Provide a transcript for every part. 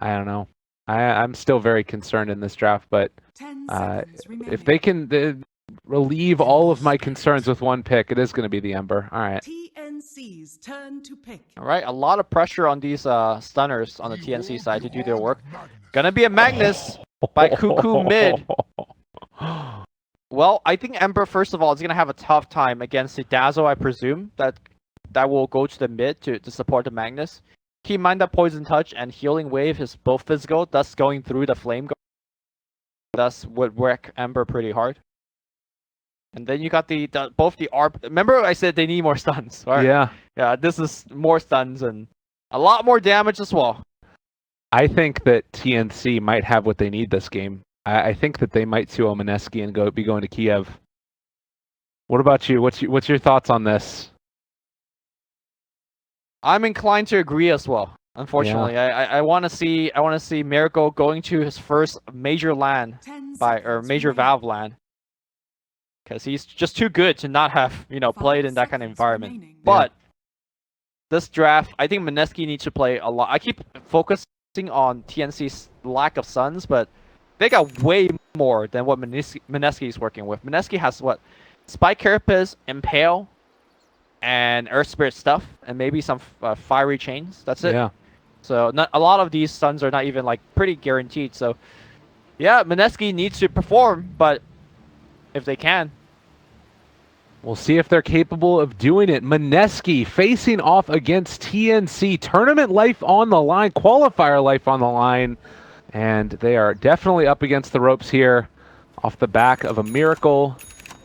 I don't know. I'm still very concerned in this draft, but if they can relieve all of my concerns with one pick, it is going to be the Ember. All right. TNC's turn to pick. All right, a lot of pressure on these stunners on the TNC side to do their work. Gonna be a Magnus by Cuckoo mid. Well, I think Ember, first of all, is going to have a tough time against the Dazzle, I presume. That will go to the mid to support the Magnus. Keep in mind that Poison Touch and Healing Wave is both physical, thus going through the Flame Guard. Thus would wreck Ember pretty hard. And then you got both the ARP. Remember I said they need more stuns, right? Yeah. Yeah, this is more stuns and a lot more damage as well. I think that TNC might have what they need this game. I think that they might 2-0 Mineski and be going to Kiev. What about you? What's your thoughts on this? I'm inclined to agree as well. Unfortunately, yeah. I want to see Miracle going to his first major LAN major Valve LAN, because he's just too good to not have played in that kind of environment. Remaining. But this draft, I think Mineski needs to play a lot. I keep focusing on TNC's lack of stuns, but they got way more than what Mineski is working with. Mineski has what? Spike Carapace, Impale, and Earth Spirit stuff, and maybe some Fiery Chains. That's it. Yeah. So not a lot of these stuns are not even like pretty guaranteed. So yeah, Mineski needs to perform, but if they can. We'll see if they're capable of doing it. Mineski facing off against TNC. Tournament life on the line, qualifier life on the line. And they are definitely up against the ropes here off the back of a Miracle,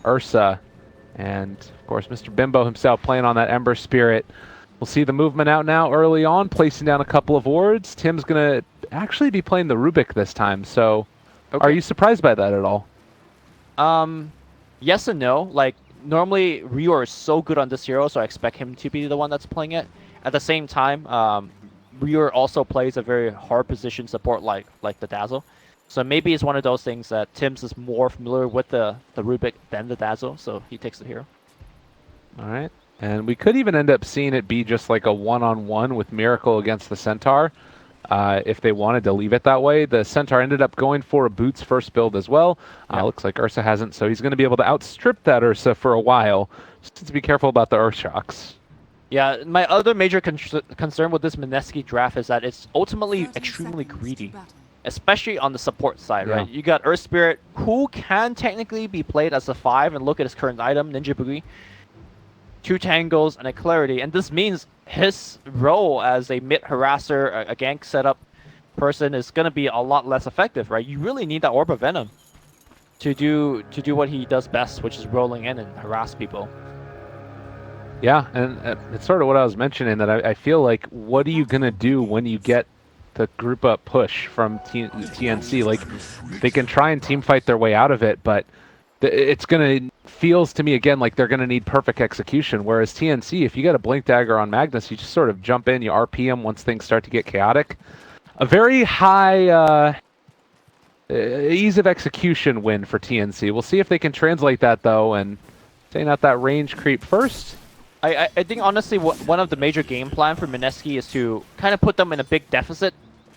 Ursa, and of course Mr. Bimbo himself playing on that Ember Spirit. We'll see the movement out now early on, placing down a couple of wards. Tim's going to actually be playing the Rubik this time, so are you surprised by that at all? Yes and no. Like, normally Rior is so good on this hero, so I expect him to be the one that's playing it. At the same time, Rior also plays a very hard position support like the Dazzle. So maybe it's one of those things that Tim's is more familiar with the Rubik than the Dazzle, so he takes the hero. All right. And we could even end up seeing it be just like a one-on-one with Miracle against the Centaur. If they wanted to leave it that way. The Centaur ended up going for a Boots first build as well. Looks like Ursa hasn't, so he's going to be able to outstrip that Ursa for a while. Just to be careful about the Earth Shocks. Yeah, my other major concern with this Mineski draft is that it's ultimately extremely greedy, especially on the support side, right? You got Earth Spirit, who can technically be played as a 5, and look at his current item, Ninja Boogie. 2 Tangles and a Clarity, and this means his role as a mid harasser, a gank setup person is going to be a lot less effective, right? You really need that Orb of Venom to do what he does best, which is rolling in and harass people. Yeah, and it's sort of what I was mentioning, that I feel like, what are you going to do when you get the group up push from TNC? Like, they can try and team fight their way out of it, but it's going to, feels to me again like they're going to need perfect execution, whereas TNC, if you get a Blink Dagger on Magnus, you just sort of jump in, you RP him once things start to get chaotic. A very high ease of execution win for TNC. We'll see if they can translate that, though, and staying out that range creep first. I think, honestly, one of the major game plan for Mineski is to kind of put them in a big deficit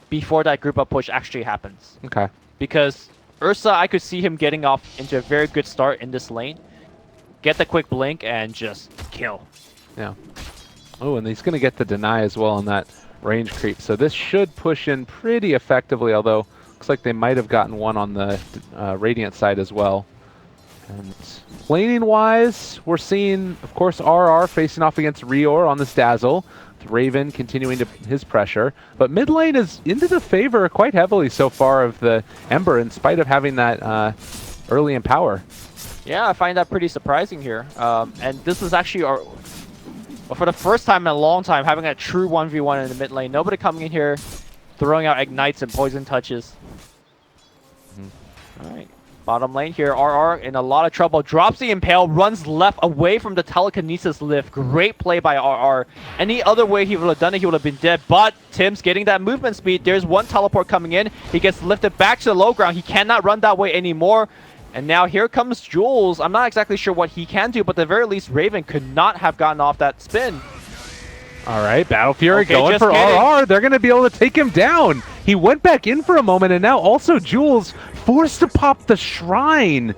before that group up push actually happens. Okay. Because Ursa, I could see him getting off into a very good start in this lane. Get the quick blink and just kill. Yeah. Oh, and he's going to get the deny as well on that range creep. So this should push in pretty effectively, although looks like they might have gotten one on the Radiant side as well. And laning-wise, we're seeing, of course, RR facing off against Rior on this Dazzle. Raven continuing his pressure, but mid lane is into the favor quite heavily so far of the Ember, in spite of having that early Empower. Yeah, I find that pretty surprising here. And this is actually for the first time in a long time, having a true 1v1 in the mid lane. Nobody coming in here throwing out ignites and poison touches. All right. Bottom lane here, RR in a lot of trouble. Drops the Impale, runs left away from the Telekinesis lift. Great play by RR. Any other way he would have done it, he would have been dead. But Tim's getting that movement speed. There's one teleport coming in. He gets lifted back to the low ground. He cannot run that way anymore. And now here comes Jules. I'm not exactly sure what he can do, but at the very least, Raven could not have gotten off that spin. All right, Battle Fury Okay, going just for kidding. RR. They're going to be able to take him down. He went back in for a moment, and now also Jules forced to pop the Shrine.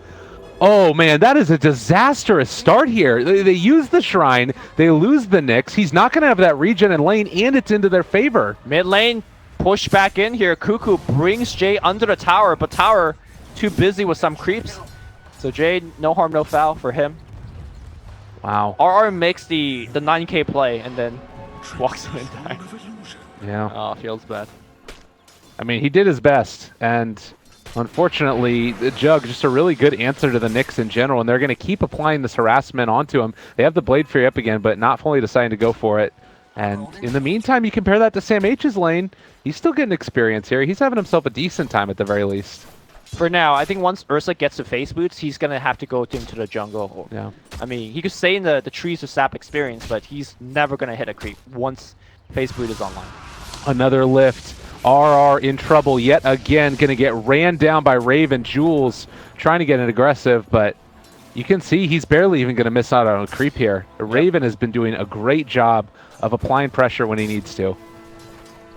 Oh, man, that is a disastrous start here. They use the Shrine. They lose the Nyx. He's not going to have that regen in lane, and it's into their favor. Mid lane, push back in here. Cuckoo brings Jay under the tower, but tower too busy with some creeps. So Jay, no harm, no foul for him. Wow. RR makes the 9k play and then walks him in time. Yeah. Oh, feels bad. I mean, he did his best, and unfortunately, the Jug, just a really good answer to the Nyx in general, and they're going to keep applying this harassment onto him. They have the Blade Fury up again, but not fully deciding to go for it. And in the meantime, you compare that to Sam H's lane, he's still getting experience here. He's having himself a decent time at the very least. For now, I think once Ursa gets to face boots, he's going to have to go into the jungle. Yeah. I mean, he could stay in the trees to sap experience, but he's never going to hit a creep once face boot is online. Another lift. RR in trouble yet again, going to get ran down by Raven. Jules trying to get it aggressive, but you can see he's barely even going to miss out on a creep here. Raven has been doing a great job of applying pressure when he needs to.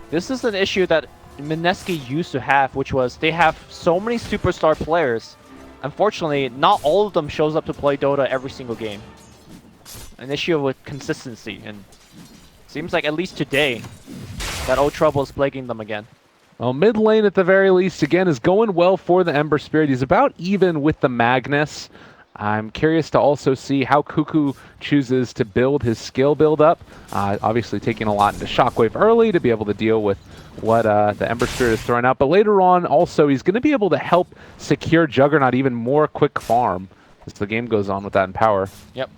This is an issue that Mineski used to have, which was they have so many superstar players. Unfortunately, not all of them shows up to play Dota every single game. An issue with consistency, and seems like at least today, that old trouble is plaguing them again. Well, mid lane at the very least, again, is going well for the Ember Spirit. He's about even with the Magnus. I'm curious to also see how Cuckoo chooses to build his skill build up. Obviously taking a lot into Shockwave early to be able to deal with what the Ember Spirit is throwing out. But later on, also, he's going to be able to help secure Juggernaut even more quick farm as the game goes on with that in power. Yep.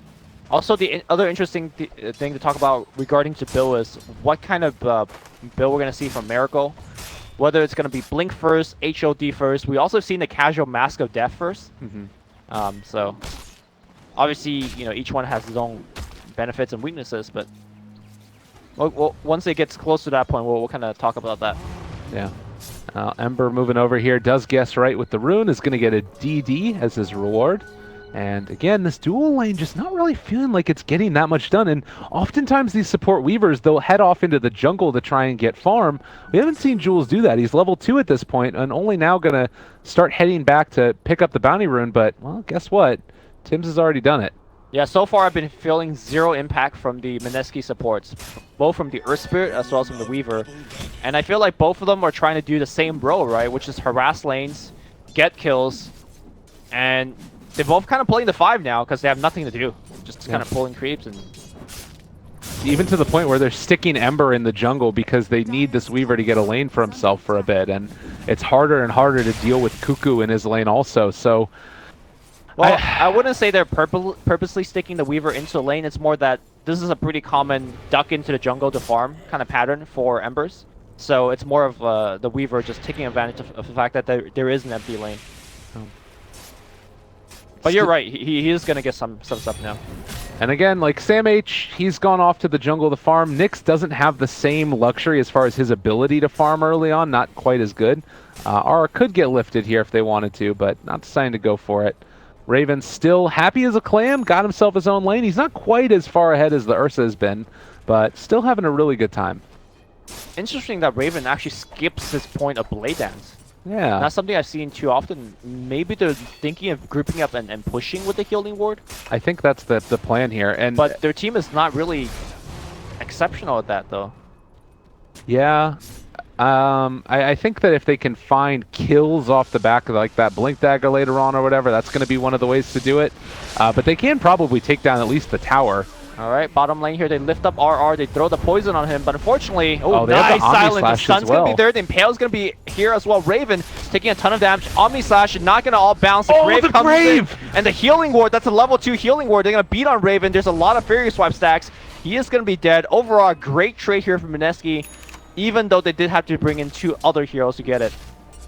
Also, the other interesting thing to talk about regarding to Bill is what kind of Bill we're going to see from Miracle. Whether it's going to be Blink first, HOD first. We also seen the casual Mask of Death first. So obviously, you know, each one has its own benefits and weaknesses, but once it gets close to that point, we'll kind of talk about that. Yeah. Ember moving over here, does guess right with the rune, is going to get a DD as his reward. And again, this dual lane just not really feeling like it's getting that much done. And oftentimes these support weavers, they'll head off into the jungle to try and get farm. We haven't seen Jules do that. He's level 2 at this point and only now going to start heading back to pick up the bounty rune. But, well, guess what? Tim's has already done it. Yeah, so far I've been feeling zero impact from the Mineski supports, both from the Earth Spirit as well as from the Weaver. And I feel like both of them are trying to do the same role, right? Which is harass lanes, get kills, and they're both kind of playing the 5 now because they have nothing to do. Just kind of pulling creeps and... Even to the point where they're sticking Ember in the jungle because they need this Weaver to get a lane for himself for a bit. And it's harder and harder to deal with Cuckoo in his lane also, so... Well, I wouldn't say they're purposely sticking the Weaver into the lane. It's more that this is a pretty common duck into the jungle to farm kind of pattern for Embers. So it's more of the Weaver just taking advantage of the fact that there is an empty lane. But you're right, he is going to get some stuff now. And again, like Sam H, he's gone off to the jungle to farm. Nyx doesn't have the same luxury as far as his ability to farm early on, not quite as good. R could get lifted here if they wanted to, but not deciding to go for it. Raven still happy as a clam, got himself his own lane. He's not quite as far ahead as the Ursa has been, but still having a really good time. Interesting that Raven actually skips his point of Blade Dance. Yeah. Not something I've seen too often. Maybe they're thinking of grouping up and pushing with the Healing Ward. I think that's the plan here. But their team is not really exceptional at that, though. Yeah. I think that if they can find kills off the back of like that Blink Dagger later on or whatever, that's going to be one of the ways to do it. But they can probably take down at least the tower. All right, bottom lane here, they lift up RR, they throw the poison on him, but unfortunately, they nice have the Omni silence. Slash The Sun's as well. going to be there, the Impale's going to be here as well. Raven taking a ton of damage. Omni Slash not going to all bounce. The Grave the comes Grave! in, and the Healing Ward, that's a level 2 Healing Ward. They're going to beat on Raven. There's a lot of Fury Swipe stacks. He is going to be dead. Overall, great trade here from Mineski, even though they did have to bring in 2 other heroes to get it.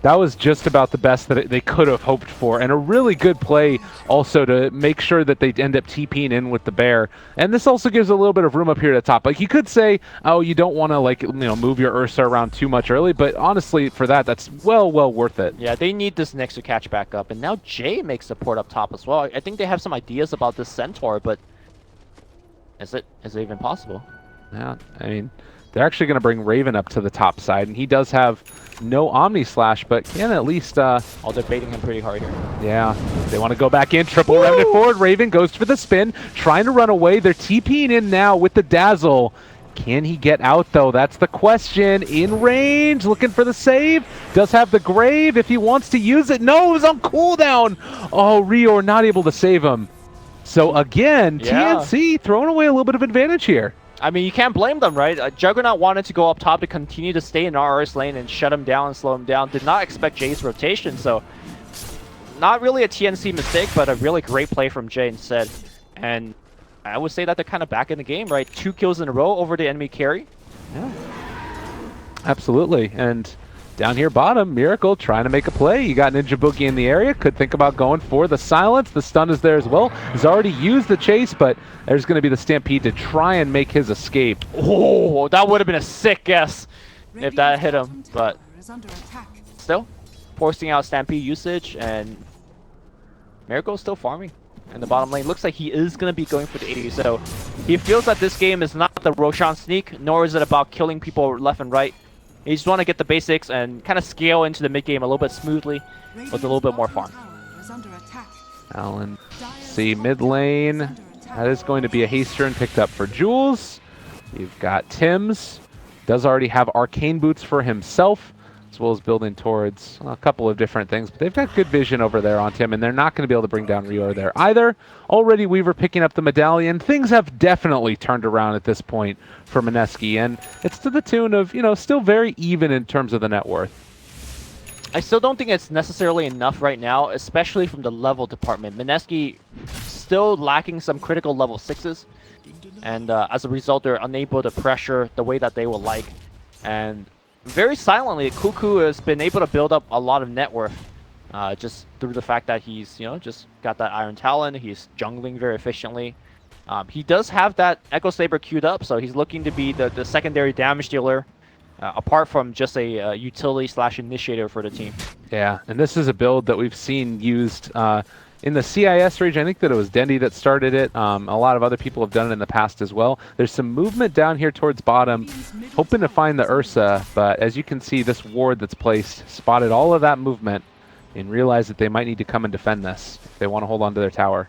That was just about the best that they could have hoped for, and a really good play also to make sure that they end up TPing in with the bear. And this also gives a little bit of room up here at the top. Like, you could say, oh, you don't want to, like, you know, move your Ursa around too much early, but honestly, for that, that's well worth it. Yeah, they need this next to catch back up, and now Jay makes support up top as well. I think they have some ideas about this Centaur, but is it even possible? Yeah, I mean, they're actually going to bring Raven up to the top side, and he does have no Omni Slash, but can at least... Oh, they're baiting him pretty hard here. Yeah, they want to go back in. Triple Remnant forward. Raven goes for the spin, trying to run away. They're TPing in now with the Dazzle. Can he get out, though? That's the question. In range, looking for the save. Does have the Grave if he wants to use it. No, it was on cooldown. Oh, Rior not able to save him. So again, TNC throwing away a little bit of advantage here. I mean, you can't blame them, right? Juggernaut wanted to go up top to continue to stay in RR's lane and shut him down and slow him down. Did not expect Jay's rotation, so not really a TNC mistake, but a really great play from Jay instead. And I would say that they're kind of back in the game, right? 2 kills in a row over the enemy carry. Yeah, absolutely. And down here bottom, Miracle trying to make a play. You got Ninja Boogie in the area. Could think about going for the silence. The stun is there as well. Has already used the chase, but there's going to be the Stampede to try and make his escape. Oh, that would have been a sick guess if that hit him. But still, forcing out Stampede usage, and Miracle still farming in the bottom lane. Looks like he is going to be going for the 80. So he feels that this game is not the Roshan sneak, nor is it about killing people left and right. You just want to get the basics and kind of scale into the mid game a little bit smoothly with a little bit more farm. Alan, see mid lane. That is going to be a haste turn picked up for Jules. You've got Tim's. Does already have arcane boots for himself, as well as building towards a couple of different things. But they've got good vision over there on Tim, and they're not going to be able to bring down Rior there either. Already Weaver picking up the medallion. Things have definitely turned around at this point for Mineski, and it's to the tune of, you know, still very even in terms of the net worth. I still don't think it's necessarily enough right now, especially from the level department. Mineski still lacking some critical level 6s, and as a result, they're unable to pressure the way that they would like. And very silently, Cuckoo has been able to build up a lot of net worth, just through the fact that he's, you know, just got that Iron Talon. He's jungling very efficiently. He does have that Echo Saber queued up, so he's looking to be the secondary damage dealer, apart from just a utility / initiator for the team. Yeah, and this is a build that we've seen used in the CIS region. I think that it was Dendy that started it. A lot of other people have done it in the past as well. There's some movement down here towards bottom, hoping to find the Ursa, but as you can see, this ward that's placed spotted all of that movement and realized that they might need to come and defend this if they want to hold on to their tower.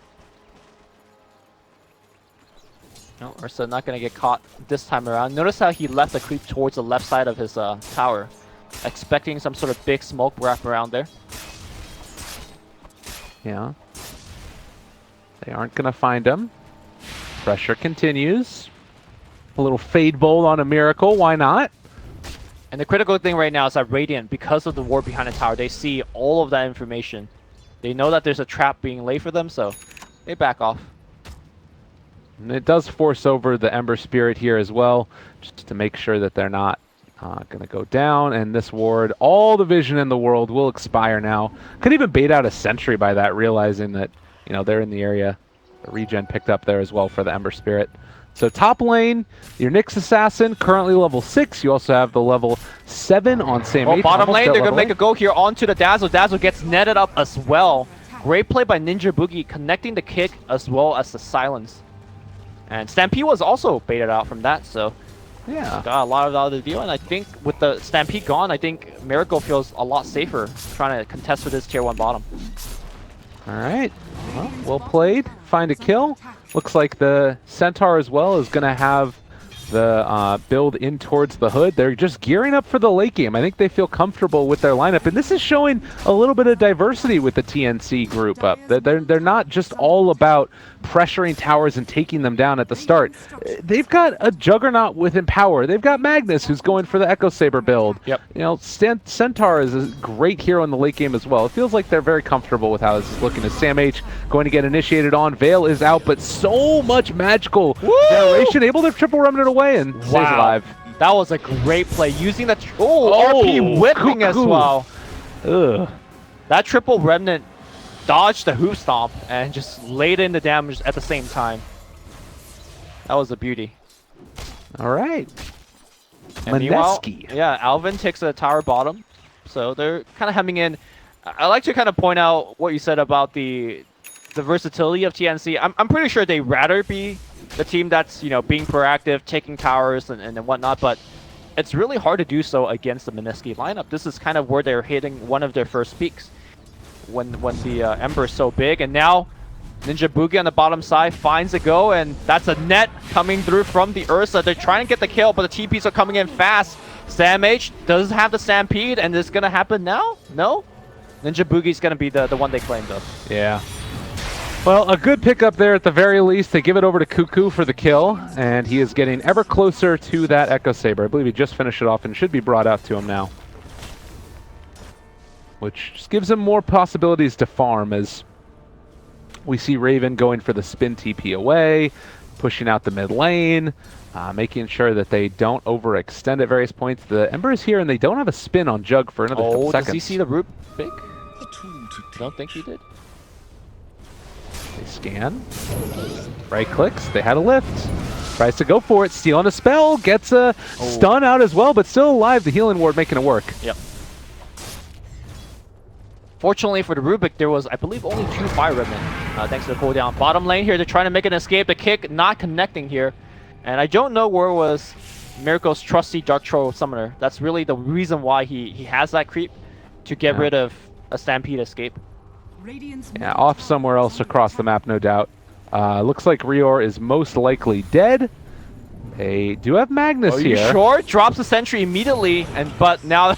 No, Ursa not going to get caught this time around. Notice how he left the creep towards the left side of his tower, expecting some sort of big smoke wrap around there. Yeah. They aren't going to find him. Pressure continues. A little Fade Bolt on a Miracle. Why not? And the critical thing right now is that Radiant, because of the ward behind the tower, they see all of that information. They know that there's a trap being laid for them, so they back off. And it does force over the Ember Spirit here as well, just to make sure that they're not going to go down. And this ward, all the vision in the world, will expire now. Could even bait out a sentry by that, realizing that, you know, they're in the area. The regen picked up there as well for the Ember Spirit. So top lane, your Nyx Assassin, currently level 6. You also have the level 7 on Sam H. Bottom lane, they're going to make a go here onto the Dazzle. Dazzle gets netted up as well. Great play by Ninja Boogie, connecting the kick as well as the silence. And Stampede was also baited out from that, so yeah, got a lot of out of the deal. And I think with the Stampede gone, I think Miracle feels a lot safer trying to contest for this tier 1 bottom. All right, well played. Find a kill. Looks like the Centaur as well is going to have the build in towards the hood. They're just gearing up for the late game. I think they feel comfortable with their lineup, and this is showing a little bit of diversity with the TNC group up. They're not just all about pressuring towers and taking them down at the start. They've got a Juggernaut with Empower. They've got Magnus, who's going for the Echo Saber build. Yep. You know, Centaur is a great hero in the late game as well. It feels like they're very comfortable with how this is looking. As Sam H going to get initiated on. Veil is out, but so much magical generation, able to triple remnant away and stays alive. That was a great play. Using the RP whipping as well. Ugh. That triple remnant dodged the hoof stomp and just laid in the damage at the same time. That was a beauty. All right. Mineski. Yeah, Alvin takes the tower bottom. So they're kind of hemming in. I like to kind of point out what you said about the versatility of TNC. I'm pretty sure they'd rather be the team that's, you know, being proactive, taking towers and whatnot, but it's really hard to do so against the Mineski lineup. This is kind of where they're hitting one of their first peaks when the Ember is so big. And now Ninja Boogie on the bottom side finds a go, and that's a net coming through from the Ursa. They're trying to get the kill, but the TPs are coming in fast. Sam H does have the Stampede, and it's going to happen now? No? Ninja Boogie's going to be the one they claim, though. Yeah. Well, a good pickup there at the very least. They give it over to Cuckoo for the kill, and he is getting ever closer to that Echo Saber. I believe he just finished it off and should be brought out to him now. Which just gives him more possibilities to farm, as we see Raven going for the spin TP away, pushing out the mid lane, making sure that they don't overextend at various points. The Ember is here, and they don't have a spin on Jug for another couple seconds. Does he see the root big? Don't think he did. They scan. Right clicks. They had a lift. Tries to go for it. Stealing a spell. Gets a stun out as well, but still alive. The healing ward making it work. Yep. Fortunately for the Rubik, there was, I believe, only 2 Fire Ribbon, thanks to the cooldown. Bottom lane here, they're trying to make an escape. The kick not connecting here. And I don't know where was Miracle's trusty Dark Troll Summoner. That's really the reason why he has that creep, to get rid of a Stampede escape. Yeah, off somewhere else across the map, no doubt. Looks like Rior is most likely dead. They do have Magnus here. Are you sure? Drops the sentry immediately, but now,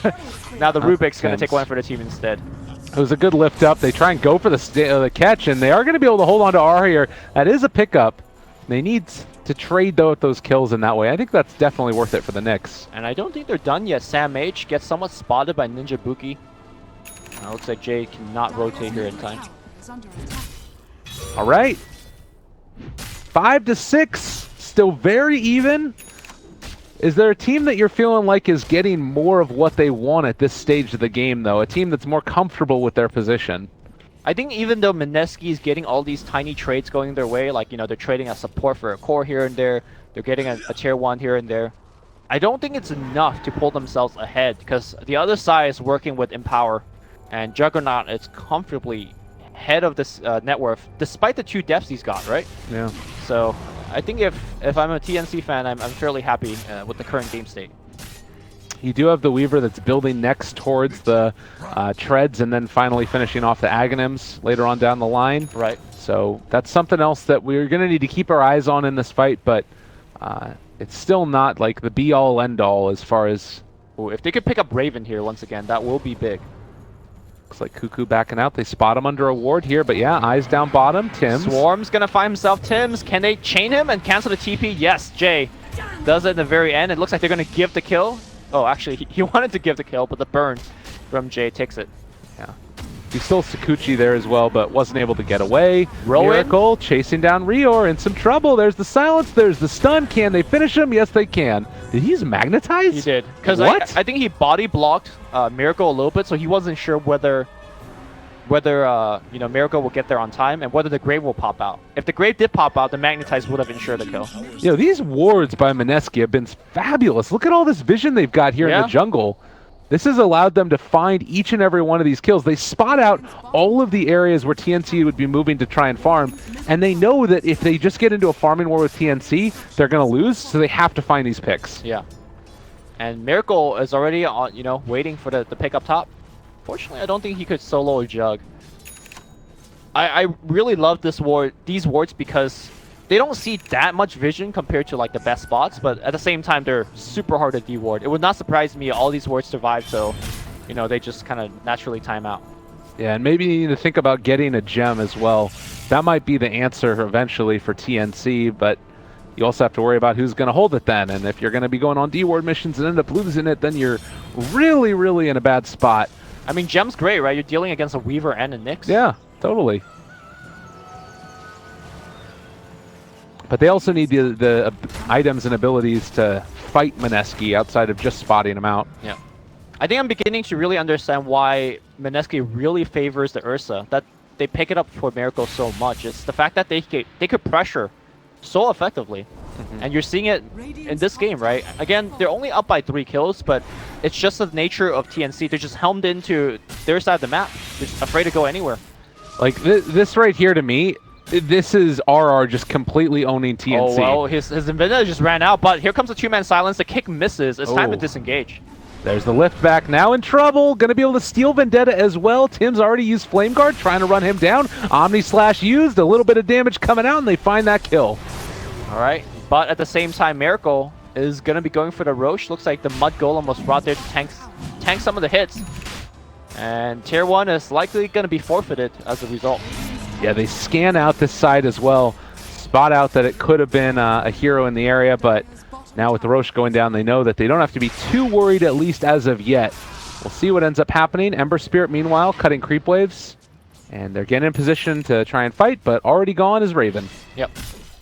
now the Rubik's going to take one for the team instead. It was a good lift up. They try and go for the catch, and they are going to be able to hold on to R here. That is a pickup. They need to trade those kills in that way. I think that's definitely worth it for the Knicks. And I don't think they're done yet. Sam H gets somewhat spotted by Ninja Boogie. Looks like Jay cannot rotate here in time. All right. 5-6. Still very even. Is there a team that you're feeling like is getting more of what they want at this stage of the game, though? A team that's more comfortable with their position? I think even though Mineski is getting all these tiny trades going their way, like, you know, they're trading a support for a core here and there, they're getting a tier 1 here and there, I don't think it's enough to pull themselves ahead, because the other side is working with Empower, and Juggernaut is comfortably ahead of this net worth, despite the 2 deaths he's got, right? Yeah. So I think if I'm a TNC fan, I'm fairly happy with the current game state. You do have the Weaver that's building next towards the treads, and then finally finishing off the Aghanims later on down the line. Right. So that's something else that we're going to need to keep our eyes on in this fight, but it's still not like the be-all, end-all as far as... Ooh, if they could pick up Raven here once again, that will be big. Looks like Cuckoo backing out. They spot him under a ward here, but yeah, eyes down bottom. Tim's. Swarm's going to find himself Tim's. Can they chain him and cancel the TP? Yes, Jay does it in the very end. It looks like they're going to give the kill. Oh, actually, he wanted to give the kill, but the burn from Jay takes it. Yeah. He still Sakuchi there as well, but wasn't able to get away. Rowan. Miracle chasing down Rior in some trouble. There's the silence. There's the stun. Can they finish him? Yes, they can. Did he use Magnetize? He did. Because I think he body blocked Miracle a little bit, so he wasn't sure whether you know, Miracle will get there on time and whether the Grave will pop out. If the Grave did pop out, the Magnetize would have ensured the kill. You know, these wards by Mineski have been fabulous. Look at all this vision they've got here in the jungle. This has allowed them to find each and every one of these kills. They spot out all of the areas where TNC would be moving to try and farm, and they know that if they just get into a farming war with TNC, they're going to lose, so they have to find these picks. Yeah. And Miracle is already on, you know, waiting for the pick up top. Fortunately, I don't think he could solo a Jug. I really love these wards because they don't see that much vision compared to like the best spots, but at the same time, they're super hard to de-ward. It would not surprise me all these wards survive, so, you know, they just kind of naturally time out. Yeah, and maybe you need to think about getting a gem as well. That might be the answer eventually for TNC, but you also have to worry about who's going to hold it then. And if you're going to be going on de-ward missions and end up losing it, then you're really, really in a bad spot. I mean, gem's great, right? You're dealing against a Weaver and a Nyx. Yeah, totally. But they also need the items and abilities to fight Mineski outside of just spotting him out. Yeah. I think I'm beginning to really understand why Mineski really favors the Ursa, that they pick it up for Miracle so much. It's the fact that they could pressure so effectively. And you're seeing it in this game, right? Again, they're only up by 3 kills, but it's just the nature of TNC. They're just helmed into their side of the map. They're just afraid to go anywhere. Like, this right here to me, This is RR just completely owning TNC. Oh, well, his Vendetta just ran out, but here comes a two-man silence. The kick misses. It's time to disengage. There's the lift back, now in trouble. Gonna be able to steal Vendetta as well. Tim's already used Flame Guard, trying to run him down. Omni Slash used, a little bit of damage coming out, and they find that kill. All right, but at the same time, Miracle is gonna be going for the Roche. Looks like the Mud Golem was brought there to tank some of the hits. And Tier 1 is likely gonna be forfeited as a result. Yeah, they scan out this side as well. Spot out that it could have been a hero in the area, but now with the Roche going down, they know that they don't have to be too worried, at least as of yet. We'll see what ends up happening. Ember Spirit, meanwhile, cutting creep waves. And they're getting in position to try and fight, but already gone is Raven. Yep.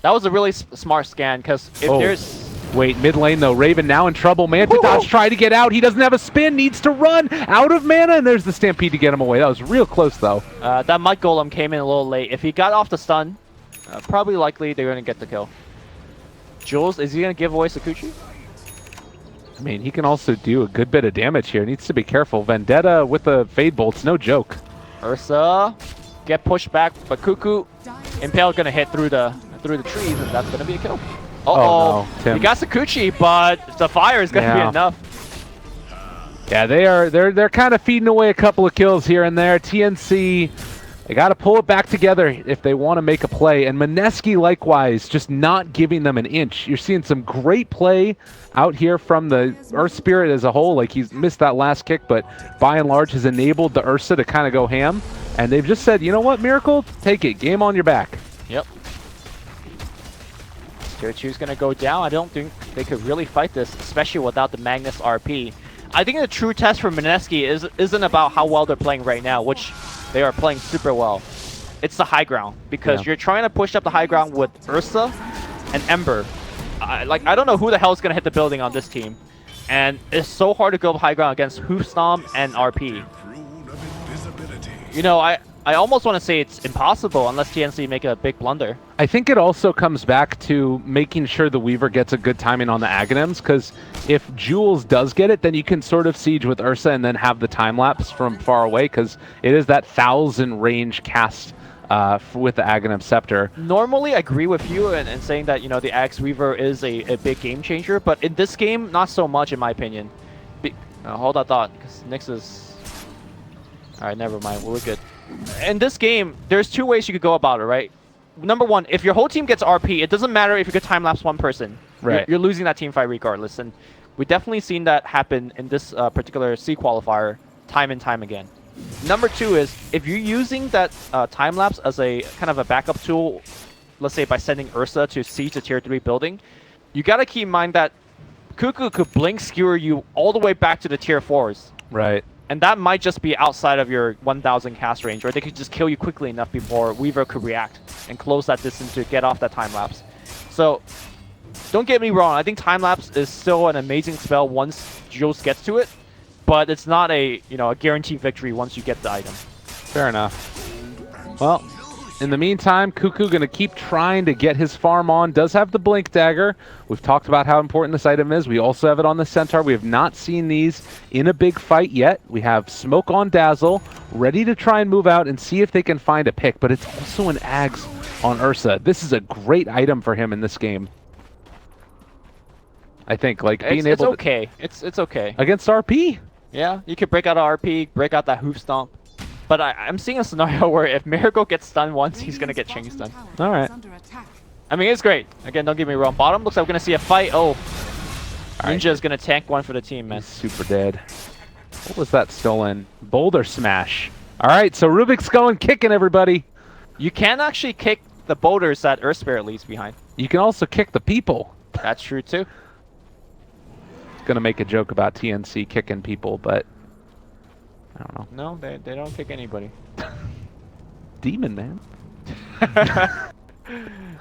That was a really smart scan, because if there's... Wait, mid lane though. Raven now in trouble. Manta Dodge trying to get out. He doesn't have a spin. Needs to run. Out of mana, and there's the Stampede to get him away. That was real close though. That Mud Golem came in a little late. If he got off the stun, probably likely they're going to get the kill. Jules, is he going to give away Sakuchi? I mean, he can also do a good bit of damage here. Needs to be careful. Vendetta with the Fade Bolts, no joke. Ursa, get pushed back, but Cuckoo, Impale going to hit through the trees, and that's going to be a kill. Oh no, Tim. He got Sakuchi, but the fire is going to be enough. Yeah, they're kind of feeding away a couple of kills here and there. TNC, they got to pull it back together if they want to make a play. And Mineski, likewise, just not giving them an inch. You're seeing some great play out here from the Earth Spirit as a whole. Like, he's missed that last kick, but by and large has enabled the Ursa to kind of go ham. And they've just said, you know what, Miracle, take it. Game on your back. Yep. Tier 2 is going to go down. I don't think they could really fight this, especially without the Magnus RP. I think the true test for Mineski isn't about how well they're playing right now, which they are playing super well. It's the high ground, because you're trying to push up the high ground with Ursa and Ember. I don't know who the hell is going to hit the building on this team. And it's so hard to go high ground against Hoofstomp and RP. You know, I almost want to say it's impossible unless TNC make a big blunder. I think it also comes back to making sure the Weaver gets a good timing on the Aghanims, because if Jules does get it, then you can sort of siege with Ursa and then have the time lapse from far away, because it is that 1,000 range cast with the Aghanim Scepter. Normally, I agree with you in saying that, you know, the Axe Weaver is a big game changer, but in this game, not so much in my opinion. Hold that thought, because Nyx is... Alright, never mind, we're good. In this game, there's two ways you could go about it, right? Number one, if your whole team gets RP, it doesn't matter if you could time-lapse one person. Right. You're losing that team fight regardless, and we've definitely seen that happen in this particular C qualifier time and time again. Number two is, if you're using that time-lapse as a kind of a backup tool, let's say by sending Ursa to siege the tier 3 building, you gotta keep in mind that Cuckoo could blink skewer you all the way back to the tier 4s. Right. And that might just be outside of your 1,000 cast range, or they could just kill you quickly enough before Weaver could react and close that distance to get off that time lapse. So, don't get me wrong, I think time lapse is still an amazing spell once Jules gets to it, but it's not a guaranteed victory once you get the item. Fair enough. Well, in the meantime, Cuckoo going to keep trying to get his farm on. Does have the Blink Dagger. We've talked about how important this item is. We also have it on the Centaur. We have not seen these in a big fight yet. We have Smoke on Dazzle, ready to try and move out and see if they can find a pick, but it's also an Ags on Ursa. This is a great item for him in this game. I think, like, being able to... okay. It's okay. Against RP? Yeah, you could break out an RP, break out that Hoof Stomp. But I'm seeing a scenario where if Miracle gets stunned once, he's going to get chain stunned. All right. I mean, it's great. Again, don't get me wrong. Bottom looks like we're going to see a fight. Oh, Ninja is going to tank one for the team, man. He's super dead. What was that stolen? Boulder Smash. All right, so Rubik's going kicking everybody. You can actually kick the boulders that Earth Spirit leaves behind. You can also kick the people. That's true, too. Going to make a joke about TNC kicking people, but... I don't know. No, they don't kick anybody. Demon, man.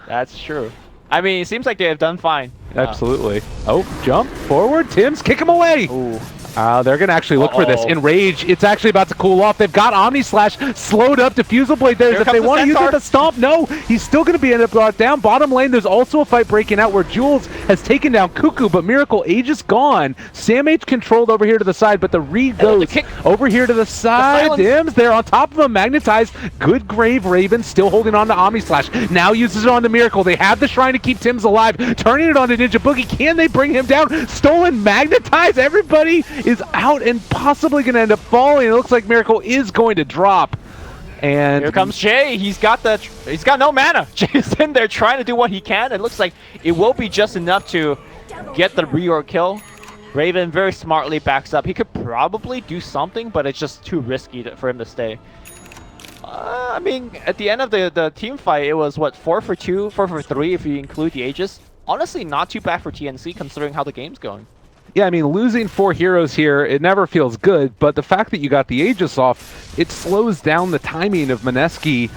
That's true. I mean, it seems like they have done fine. Absolutely. Oh, jump forward. Tim's kick him away. Ooh. They're going to actually look for this. Enrage, it's actually about to cool off. They've got Omni Slash slowed up. Diffusal Blade there. If they want to use it to stomp, no. He's still going to be ended up brought down. Bottom lane, there's also a fight breaking out where Jules has taken down Cuckoo, but Miracle Age is gone. Sam H controlled over here to the side, but the read goes over here to the side. Dims, they're on top of him. Magnetized. Good Grave Raven still holding on to Omni Slash. Now uses it on the Miracle. They have the Shrine to keep Tims alive. Turning it on to Ninja Boogie. Can they bring him down? Stolen Magnetize. Everybody is out and possibly going to end up falling. It looks like Miracle is going to drop. And here comes Jay. He's got no mana. Jay's in there trying to do what he can. It looks like it will be just enough to get the reorg kill. Raven very smartly backs up. He could probably do something, but it's just too risky for him to stay. I mean, at the end of the team fight, it was what, 4 for 2, 4 for 3 if you include the Aegis. Honestly, not too bad for TNC considering how the game's going. Yeah, I mean, losing 4 heroes here, it never feels good, but the fact that you got the Aegis off, it slows down the timing of Mineski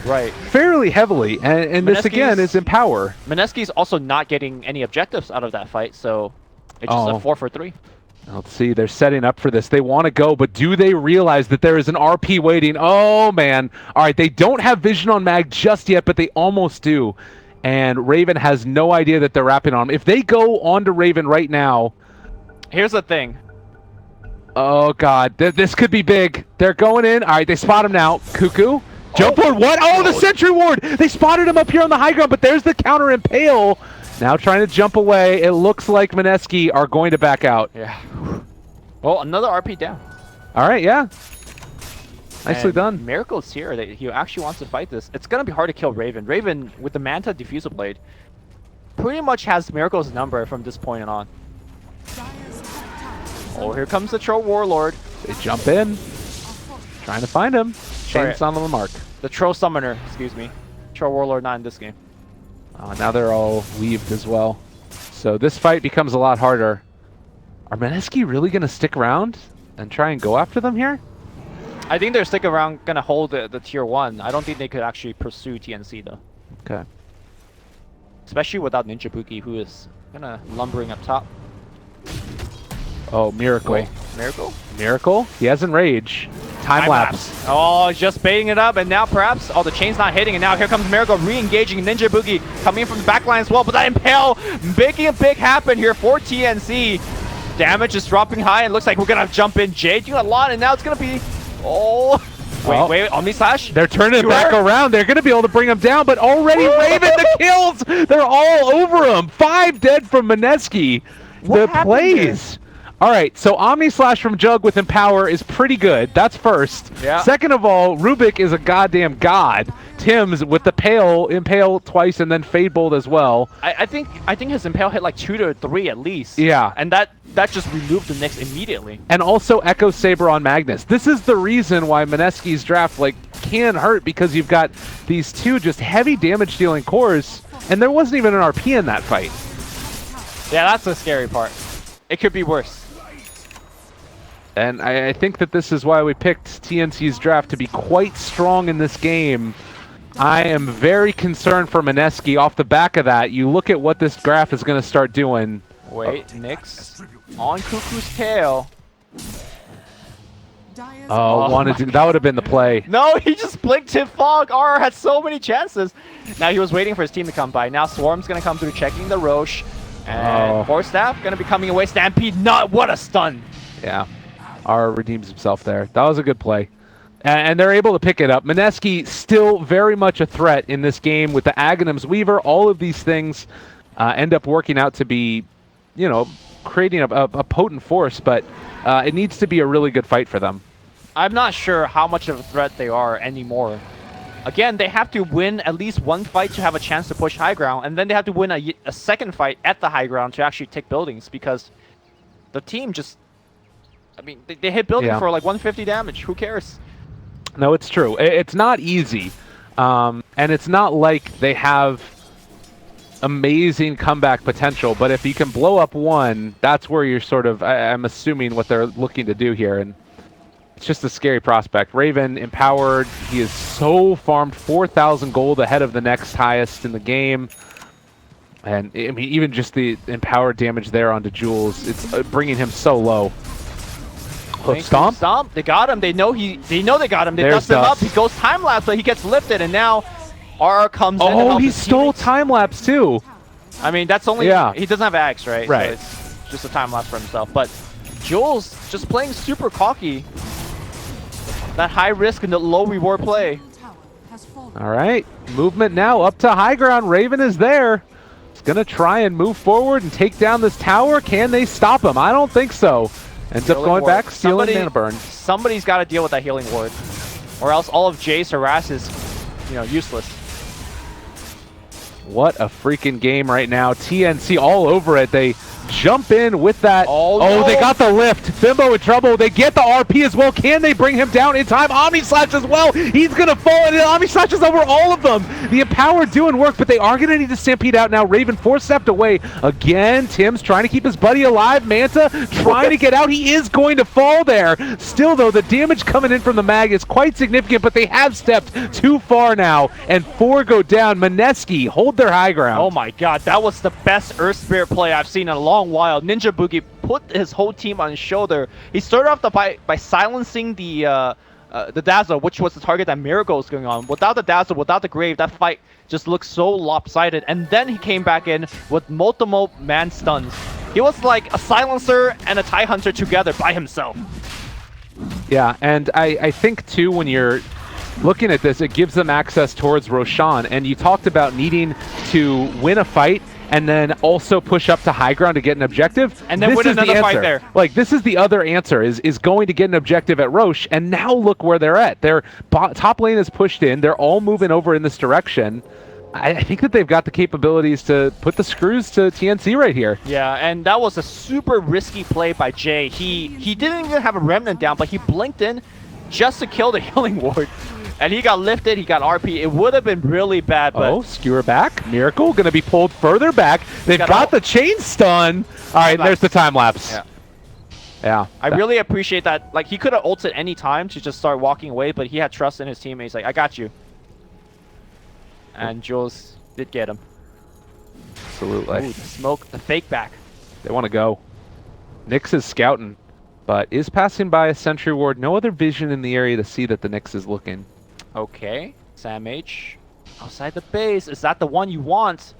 fairly heavily, and this, again, is Empower. Mineski's also not getting any objectives out of that fight, so it's just a 4 for 3. Let's see, they're setting up for this. They want to go, but do they realize that there is an RP waiting? Oh, man. All right, they don't have vision on Mag just yet, but they almost do, and Raven has no idea that they're wrapping on him. If they go onto Raven right now... Here's the thing. Oh, God. This could be big. They're going in. All right, they spot him now. Cuckoo. Jump ward. What? Oh, the Sentry Ward. They spotted him up here on the high ground, but there's the counter Impale. Now trying to jump away. It looks like Mineski are going to back out. Yeah. Well, another RP down. All right, yeah. Nicely done. Miracle's here. He actually wants to fight this. It's going to be hard to kill Raven. Raven, with the Manta Diffusal Blade, pretty much has Miracle's number from this point on. Oh, here comes the Troll Warlord. They jump in. Trying to find him. Shane's on the mark. The Troll Summoner, excuse me. Troll Warlord not in this game. Now they're all weaved as well. So this fight becomes a lot harder. Are Mineski really going to stick around and try and go after them here? I think they're sticking around, going to hold the tier 1. I don't think they could actually pursue TNC though. Okay. Especially without Ninja Boogie, who is kind of lumbering up top. Oh, Miracle. Wait, Miracle? Miracle? He has Enrage. Time lapse. Oh, just baiting it up, and now perhaps... Oh, the chain's not hitting, and now here comes Miracle re-engaging Ninja Boogie, coming in from the back line as well, but that Impale making a big happen here for TNC. Damage is dropping high, and looks like we're going to jump in. Jay doing a lot, and now it's going to be... Oh... Wait, Omni Slash? They're turning it back around. They're going to be able to bring him down, but already Raven the kills! They're all over him. 5 dead from Mineski. The plays. All right, so Omni Slash from Jug with Empower is pretty good. That's first. Yeah. Second of all, Rubik is a goddamn god. Tims with the Impale twice and then Fade Bolt as well. I think his Impale hit like 2 to 3 at least. Yeah. And that just removed the Nyx immediately. And also Echo Saber on Magnus. This is the reason why Mineski's draft can hurt, because you've got these 2 just heavy damage dealing cores, and there wasn't even an RP in that fight. Yeah, that's the scary part. It could be worse. And I think that this is why we picked TNC's draft to be quite strong in this game. I am very concerned for Mineski off the back of that. You look at what this graph is going to start doing. Wait, Nyx on Cuckoo's tail. Oh, that would have been the play. No, he just blinked Tip Fog. RR had so many chances. Now he was waiting for his team to come by. Now Swarm's going to come through checking the Roche. And Force Staff going to be coming away. Stampede, what a stun. Yeah. R redeems himself there. That was a good play. And they're able to pick it up. Mineski still very much a threat in this game with the Aghanim's Weaver. All of these things end up working out to be, creating a potent force, but it needs to be a really good fight for them. I'm not sure how much of a threat they are anymore. Again, they have to win at least one fight to have a chance to push high ground, and then they have to win a second fight at the high ground to actually take buildings, because the team just... I mean, they hit building for like 150 damage. Who cares? No, it's true. It's not easy. And it's not like they have amazing comeback potential. But if you can blow up one, that's where you're sort of, I'm assuming, what they're looking to do here. And it's just a scary prospect. Raven, empowered. He is so farmed, 4,000 gold ahead of the next highest in the game. And I mean, even just the empowered damage there onto Jules, it's bringing him so low. Stomp. Stomp. They got him. They know they got him. They There's dust him up. Dust. He goes time lapse, but he gets lifted, and now R comes in. Oh, he stole time lapse too. I mean, that's only he doesn't have Axe, right? Right. So it's just a time lapse for himself. But Jules just playing super cocky. That high risk and the low reward play. All right, movement now up to high ground. Raven is there. He's gonna try and move forward and take down this tower. Can they stop him? I don't think so. Ends up going back, stealing mana burn. Somebody's got to deal with that healing ward, or else all of Jay's harass is, useless. What a freaking game right now. TNC all over it. They jump in with that. Oh, no. They got the lift. Bimbo in trouble. They get the RP as well. Can they bring him down in time? Omni Slash as well. He's going to fall, and Omni Slash is over all of them. The Empower doing work, but they are going to need to stampede out now. Raven 4-stepped away. Again, Tim's trying to keep his buddy alive. Manta trying to get out. He is going to fall there. Still, though, the damage coming in from the mag is quite significant, but they have stepped too far now, and 4 go down. Mineski hold their high ground. Oh my god, that was the best Earth Spirit play I've seen in a long while. Ninja Boogie put his whole team on his shoulder. He started off the fight by silencing the Dazzle, which was the target that Miracle was going on. Without the Dazzle, without the Grave, that fight just looked so lopsided. And then he came back in with multiple man stuns. He was like a Silencer and a TIE Hunter together by himself. Yeah, and I think too, when you're looking at this, it gives them access towards Roshan, and you talked about needing to win a fight and then also push up to high ground to get an objective. And then win another fight there. Like, this is the other answer, is going to get an objective at Roche, and now look where they're at. Their top lane is pushed in. They're all moving over in this direction. I think that they've got the capabilities to put the screws to TNC right here. Yeah, and that was a super risky play by Jay. He didn't even have a Remnant down, but he blinked in just to kill the healing ward. And he got lifted, he got RP. It would have been really bad, but... Skewer back. Miracle going to be pulled further back. They've got the chain stun. All right, there's the time lapse. Yeah. I really appreciate that. Like, he could have ulted any time to just start walking away, but he had trust in his teammates. Like, I got you. And Jules did get him. Absolutely. Ooh, the smoke, the fake back. They want to go. Nyx is scouting, but is passing by a sentry ward. No other vision in the area to see that the Nyx is looking. Okay. Sam H. Outside the base. Is that the one you want?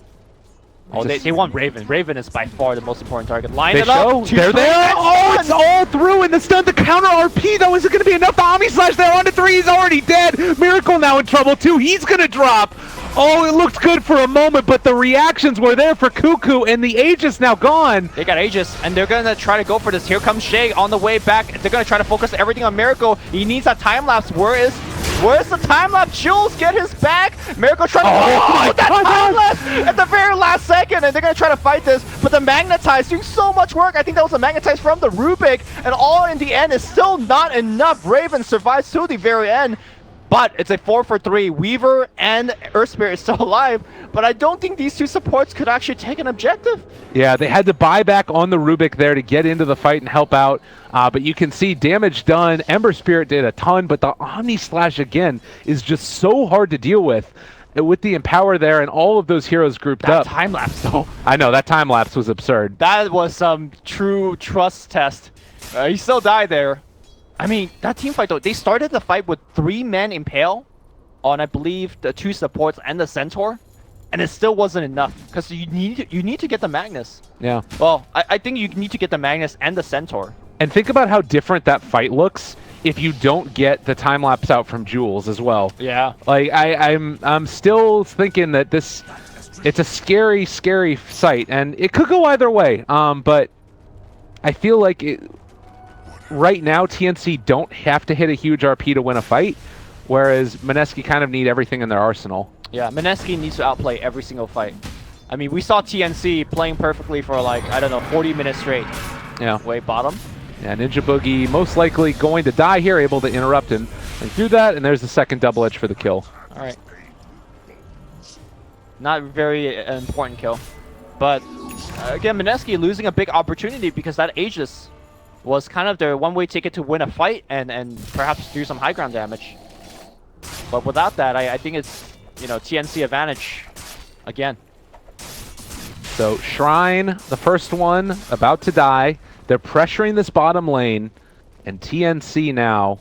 Oh, they want Raven. Raven is by far the most important target. Line it up. They're there. Oh, it's all through in the stun. The counter RP, though, is it going to be enough? The Omni Slash there on the 3. He's already dead. Miracle now in trouble, too. He's going to drop. Oh, it looked good for a moment, but the reactions were there for Cuckoo, and the Aegis now gone. They got Aegis, and they're going to try to go for this. Here comes Shay on the way back. They're going to try to focus everything on Miracle. He needs that time lapse. Where's the time lapse? Jules, get his back. Miracle trying to that time lapse at the very last second, and they're going to try to fight this. But the Magnetize doing so much work. I think that was a Magnetize from the Rubik, and all in the end is still not enough. Raven survives to the very end. But it's a 4-for-3. Weaver and Earth Spirit is still alive, but I don't think these two supports could actually take an objective. Yeah, they had to buy back on the Rubik there to get into the fight and help out. But you can see damage done. Ember Spirit did a ton, but the Omni Slash again is just so hard to deal with the Empower there and all of those heroes grouped up. That time lapse, though. I know, that time lapse was absurd. That was some true trust test. He still died there. I mean, that team fight, though, they started the fight with 3 men Impale on, I believe, the 2 supports and the Centaur, and it still wasn't enough, because you need to get the Magnus. Yeah. Well, I think you need to get the Magnus and the Centaur. And think about how different that fight looks if you don't get the time lapse out from Jules as well. Yeah. Like, I'm still thinking that it's a scary, scary sight, and it could go either way. But I feel like right now, TNC don't have to hit a huge RP to win a fight, whereas Mineski kind of need everything in their arsenal. Yeah, Mineski needs to outplay every single fight. I mean, we saw TNC playing perfectly for like, I don't know, 40 minutes straight. Yeah. Way bottom. Yeah, Ninja Boogie most likely going to die here, able to interrupt him and do that, and there's the second double edge for the kill. All right. Not very important kill. But again, Mineski losing a big opportunity because that Aegis was kind of their one-way ticket to win a fight and perhaps do some high ground damage. But without that, I think it's, TNC advantage again. So Shrine, the first one, about to die. They're pressuring this bottom lane. And TNC now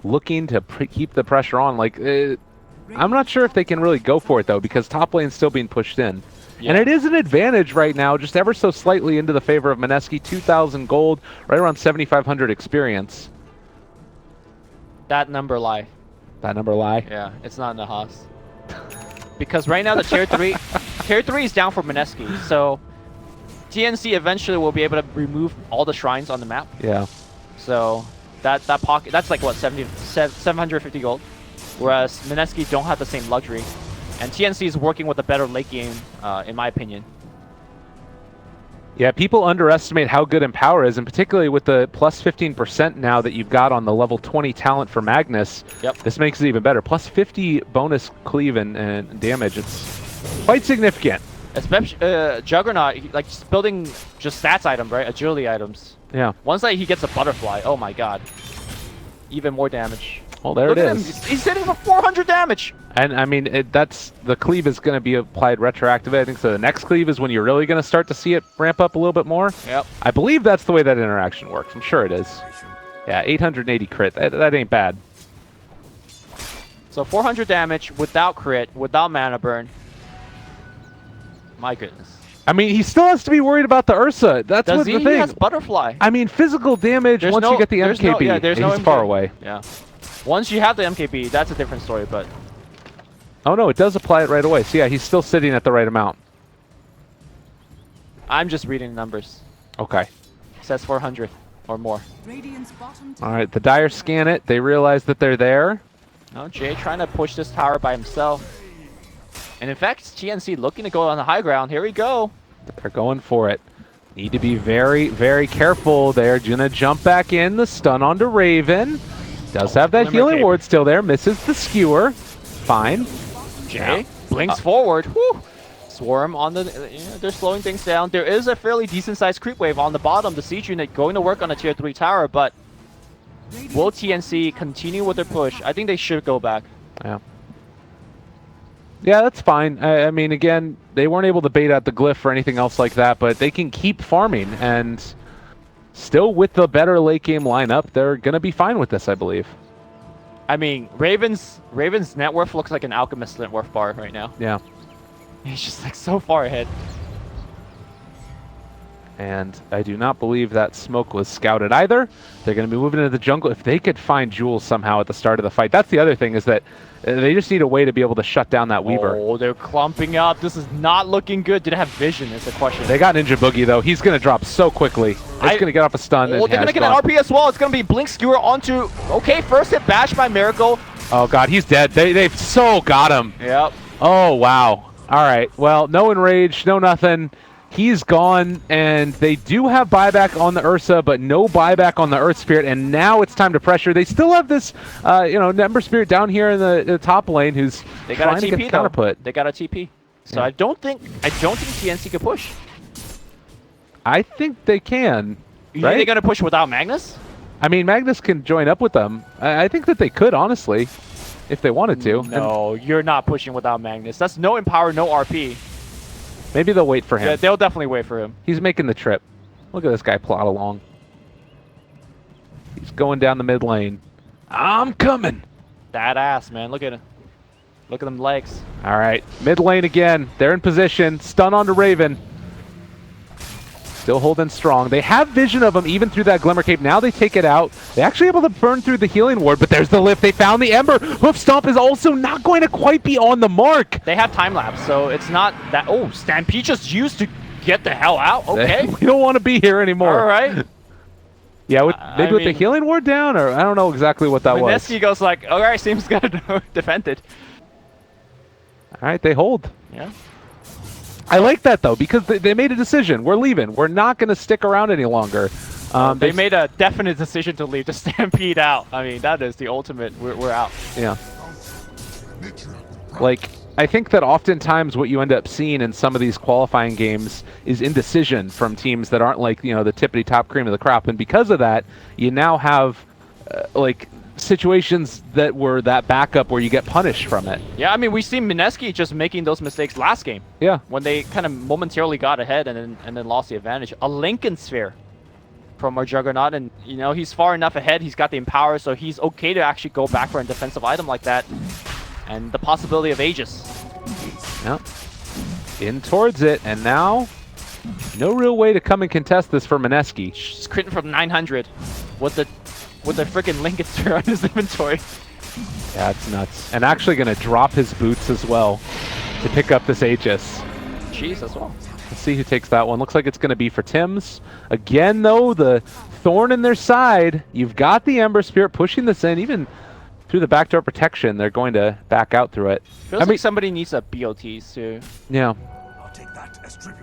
looking to keep the pressure on. Like, I'm not sure if they can really go for it, though, because top lane's still being pushed in. Yeah. And it is an advantage right now, just ever so slightly into the favor of Mineski. 2,000 gold, right around 7,500 experience. That number lie. That number lie? Yeah, it's not in the Haas. Because right now the tier 3 is down for Mineski, so TNC eventually will be able to remove all the shrines on the map. Yeah. So that pocket, that's like what, 750 gold, whereas Mineski don't have the same luxury, and TNC is working with a better late game, in my opinion. Yeah, people underestimate how good Empower is, and particularly with the plus 15% now that you've got on the level 20 talent for Magnus. Yep. This makes it even better. Plus 50 bonus cleave and damage. It's quite significant. Especially Juggernaut, like just building just stats item, right? Agility items. Yeah. Once like he gets a butterfly, oh my god, even more damage. Well, there Look it at is. Him. He's hitting for 400 damage. And I mean, that's the cleave is going to be applied retroactively. I think so. The next cleave is when you're really going to start to see it ramp up a little bit more. Yep. I believe that's the way that interaction works. I'm sure it is. Yeah, 880 crit. That ain't bad. So 400 damage without crit, without mana burn. My goodness. I mean, he still has to be worried about the Ursa. That's Does what's he? the thing. He has butterfly. I mean, physical damage once you get the MKB, he's far away. Yeah. Once you have the MKB, that's a different story, but... Oh no, it does apply it right away. So yeah, he's still sitting at the right amount. I'm just reading the numbers. Okay. It says 400 or more. All right, the Dire scan it. They realize that they're there. No, Jay trying to push this tower by himself. And in fact, TNC looking to go on the high ground. Here we go. They're going for it. Need to be very, very careful. They're going to jump back in. The stun onto Raven. Does have that healing ward still there. Misses the skewer. Fine. Jay blinks forward. Whew. Swarm on the... they're slowing things down. There is a fairly decent-sized creep wave on the bottom. The siege unit going to work on a tier 3 tower, but will TNC continue with their push? I think they should go back. Yeah. Yeah, that's fine. I mean, again, they weren't able to bait out the glyph or anything else like that, but they can keep farming, and still with the better late game lineup, they're going to be fine with this, I believe. I mean, Raven's net worth looks like an Alchemist net worth bar right now. Yeah. He's just like so far ahead. And I do not believe that smoke was scouted either. They're going to be moving into the jungle. If they could find Jules somehow at the start of the fight, that's the other thing, is that they just need a way to be able to shut down that Weaver. Oh, they're clumping up. This is not looking good. Did it have vision is the question. They got Ninja Boogie, though. He's going to drop so quickly. It's going to get off a stun. Oh, they're going to get an RP as well. It's going to be Blink Skewer onto... Okay, first hit bash by Miracle. Oh, God, he's dead. They've so got him. Yep. Oh, wow. All right. Well, no enrage, no nothing. He's gone, and they do have buyback on the Ursa, but no buyback on the Earth Spirit, and now it's time to pressure. They still have this, Ember Spirit down here in the top lane who's trying to get the counterput. They got a TP. So yeah. I don't think TNC can push. I think they can. You think they're going to push without Magnus? I mean, Magnus can join up with them. I think that they could, honestly, if they wanted to. No, you're not pushing without Magnus. That's no Empower, no RP. Maybe they'll wait for him. Yeah, they'll definitely wait for him. He's making the trip. Look at this guy plot along. He's going down the mid lane. I'm coming. That ass, man. Look at him. Look at them legs. All right. Mid lane again. They're in position. Stun onto Raven. Still holding strong. They have vision of him even through that Glimmer Cape. Now they take it out. They're actually able to burn through the healing ward, but there's the lift. They found the Ember. Hoof Stomp is also not going to quite be on the mark. They have time lapse, so it's not that... Oh, Stampede just used to get the hell out. Okay. We don't want to be here anymore. All right. Yeah, maybe with the healing ward down, or I don't know exactly what that was. Mineski goes like, all right, seems good to defend it. All right, they hold. Yeah. I like that, though, because they made a decision. We're leaving. We're not going to stick around any longer. They made a definite decision to leave, to Stampede out. I mean, that is the ultimate, we're out. Yeah. Like, I think that oftentimes what you end up seeing in some of these qualifying games is indecision from teams that aren't like, the tippity-top cream of the crop. And because of that, you now have, situations that were that backup where you get punished from it. Yeah, I mean, we see Mineski just making those mistakes last game. Yeah. When they kind of momentarily got ahead and then lost the advantage. A Lincoln Sphere. from our Juggernaut, and you know he's far enough ahead. He's got the Empower, so he's okay to actually go back for a defensive item like that. And the possibility of Aegis. Yep. In towards it, and now no real way to come and contest this for Mineski. Just critting from 900 with the freaking Lingetzer on his inventory. Yeah, it's nuts. And actually going to drop his boots as well to pick up this Aegis. Jeez, as well. Let's see who takes that one. Looks like it's going to be for Tim's. Again, though, the thorn in their side. You've got the Ember Spirit pushing this in, even through the backdoor protection. They're going to back out through it. Feels like somebody needs a BOTs too. Yeah.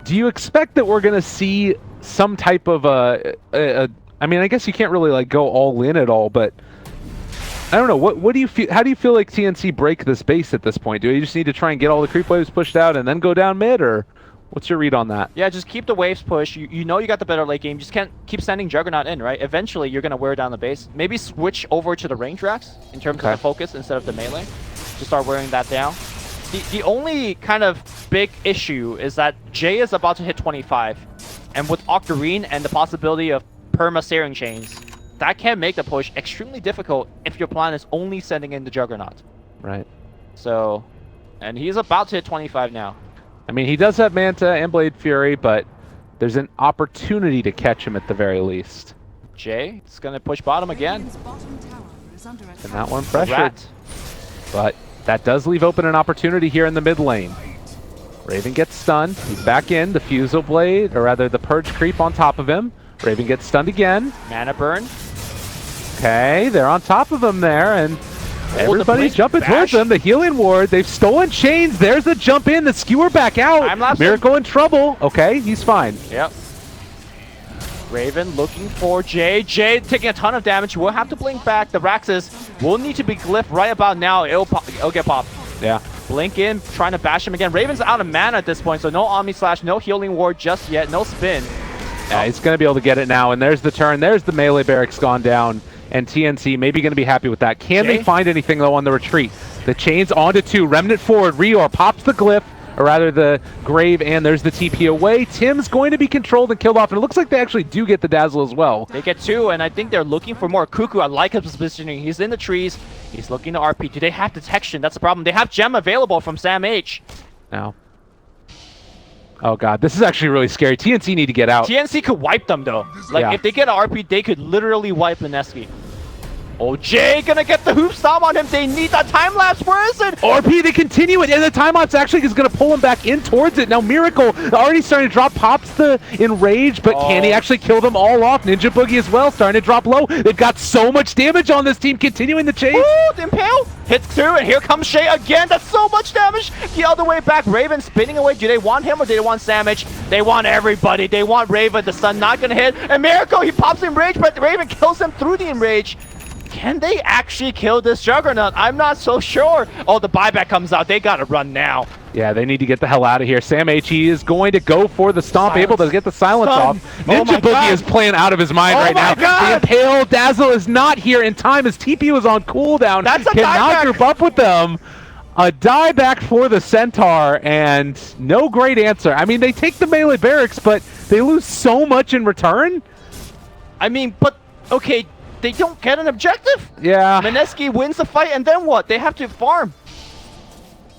Do you expect that we're going to see some type of I mean, I guess you can't really like go all in at all, but I don't know. What do you feel? How do you feel like TNC break this base at this point? Do you just need to try and get all the creep waves pushed out and then go down mid, or what's your read on that? Yeah, just keep the waves pushed. You know you got the better late game. Just can't keep sending Juggernaut in, right? Eventually, you're gonna wear down the base. Maybe switch over to the range racks in terms of the focus instead of the melee. Just start wearing that down. The only kind of big issue is that Jay is about to hit 25, and with Octarine and the possibility of perma Searing Chains, that can make the push extremely difficult if your plan is only sending in the Juggernaut. Right. So, and he's about to hit 25 now. I mean, he does have Manta and Blade Fury, but there's an opportunity to catch him at the very least. Jay is going to push bottom again. And that one pressured. But that does leave open an opportunity here in the mid lane. Raven gets stunned. He's back in. The Fusel Blade, or rather the Purge creep on top of him. Raven gets stunned again. Mana burn. Okay, they're on top of him there, and everybody's jumping towards them. The healing ward, they've stolen chains. There's the jump in, the skewer back out. Miracle in trouble. Okay, he's fine. Yep. Raven looking for Jay. Jay taking a ton of damage. We'll have to blink back. The Raxus will need to be glyphed right about now. It'll get popped. Yeah. Blink in, trying to bash him again. Raven's out of mana at this point, so no Omni Slash, no healing ward just yet, no spin. Yeah, he's going to be able to get it now, and there's the turn. There's the melee barracks gone down, and TNC maybe going to be happy with that. Can they find anything, though, on the retreat? The chains onto 2. Remnant forward. Rior pops the glyph, or rather the grave, and there's the TP away. Tim's going to be controlled and killed off, and it looks like they actually do get the dazzle as well. They get 2, and I think they're looking for more. Cuckoo, I like his positioning. He's in the trees. He's looking to RP. Do they have detection? That's the problem. They have gem available from Sam H. Now. Oh god, this is actually really scary. TNC need to get out. TNC could wipe them though. Like if they get an RP, they could literally wipe Mineski. Oh, Jay gonna get the hoop stomp on him. They need that time lapse. Where is it? RP, they continue it, and the time lapse actually is gonna pull him back in towards it. Now Miracle already starting to drop, pops the enrage, but can he actually kill them all off? Ninja Boogie as well, starting to drop low. They've got so much damage on this team, continuing the chase. Ooh, the Impale hits 2, and here comes Shay again. That's so much damage. The other way back, Raven spinning away. Do they want him or do they want Samich? They want everybody. They want Raven. The stun not gonna hit. And Miracle, he pops the enrage, but Raven kills him through the enrage. Can they actually kill this Juggernaut? I'm not so sure. Oh, the buyback comes out. They gotta run now. Yeah, they need to get the hell out of here. Sam H.E. is going to go for the stomp, able to get the silence off. Ninja Boogie is playing out of his mind right now. The Impale Dazzle is not here in time as TP was on cooldown. That's a cannot group up with them. A dieback for the Centaur, and no great answer. I mean, they take the melee barracks, but they lose so much in return. I mean, but, okay, they don't get an objective. Yeah. Mineski wins the fight, and then what? They have to farm.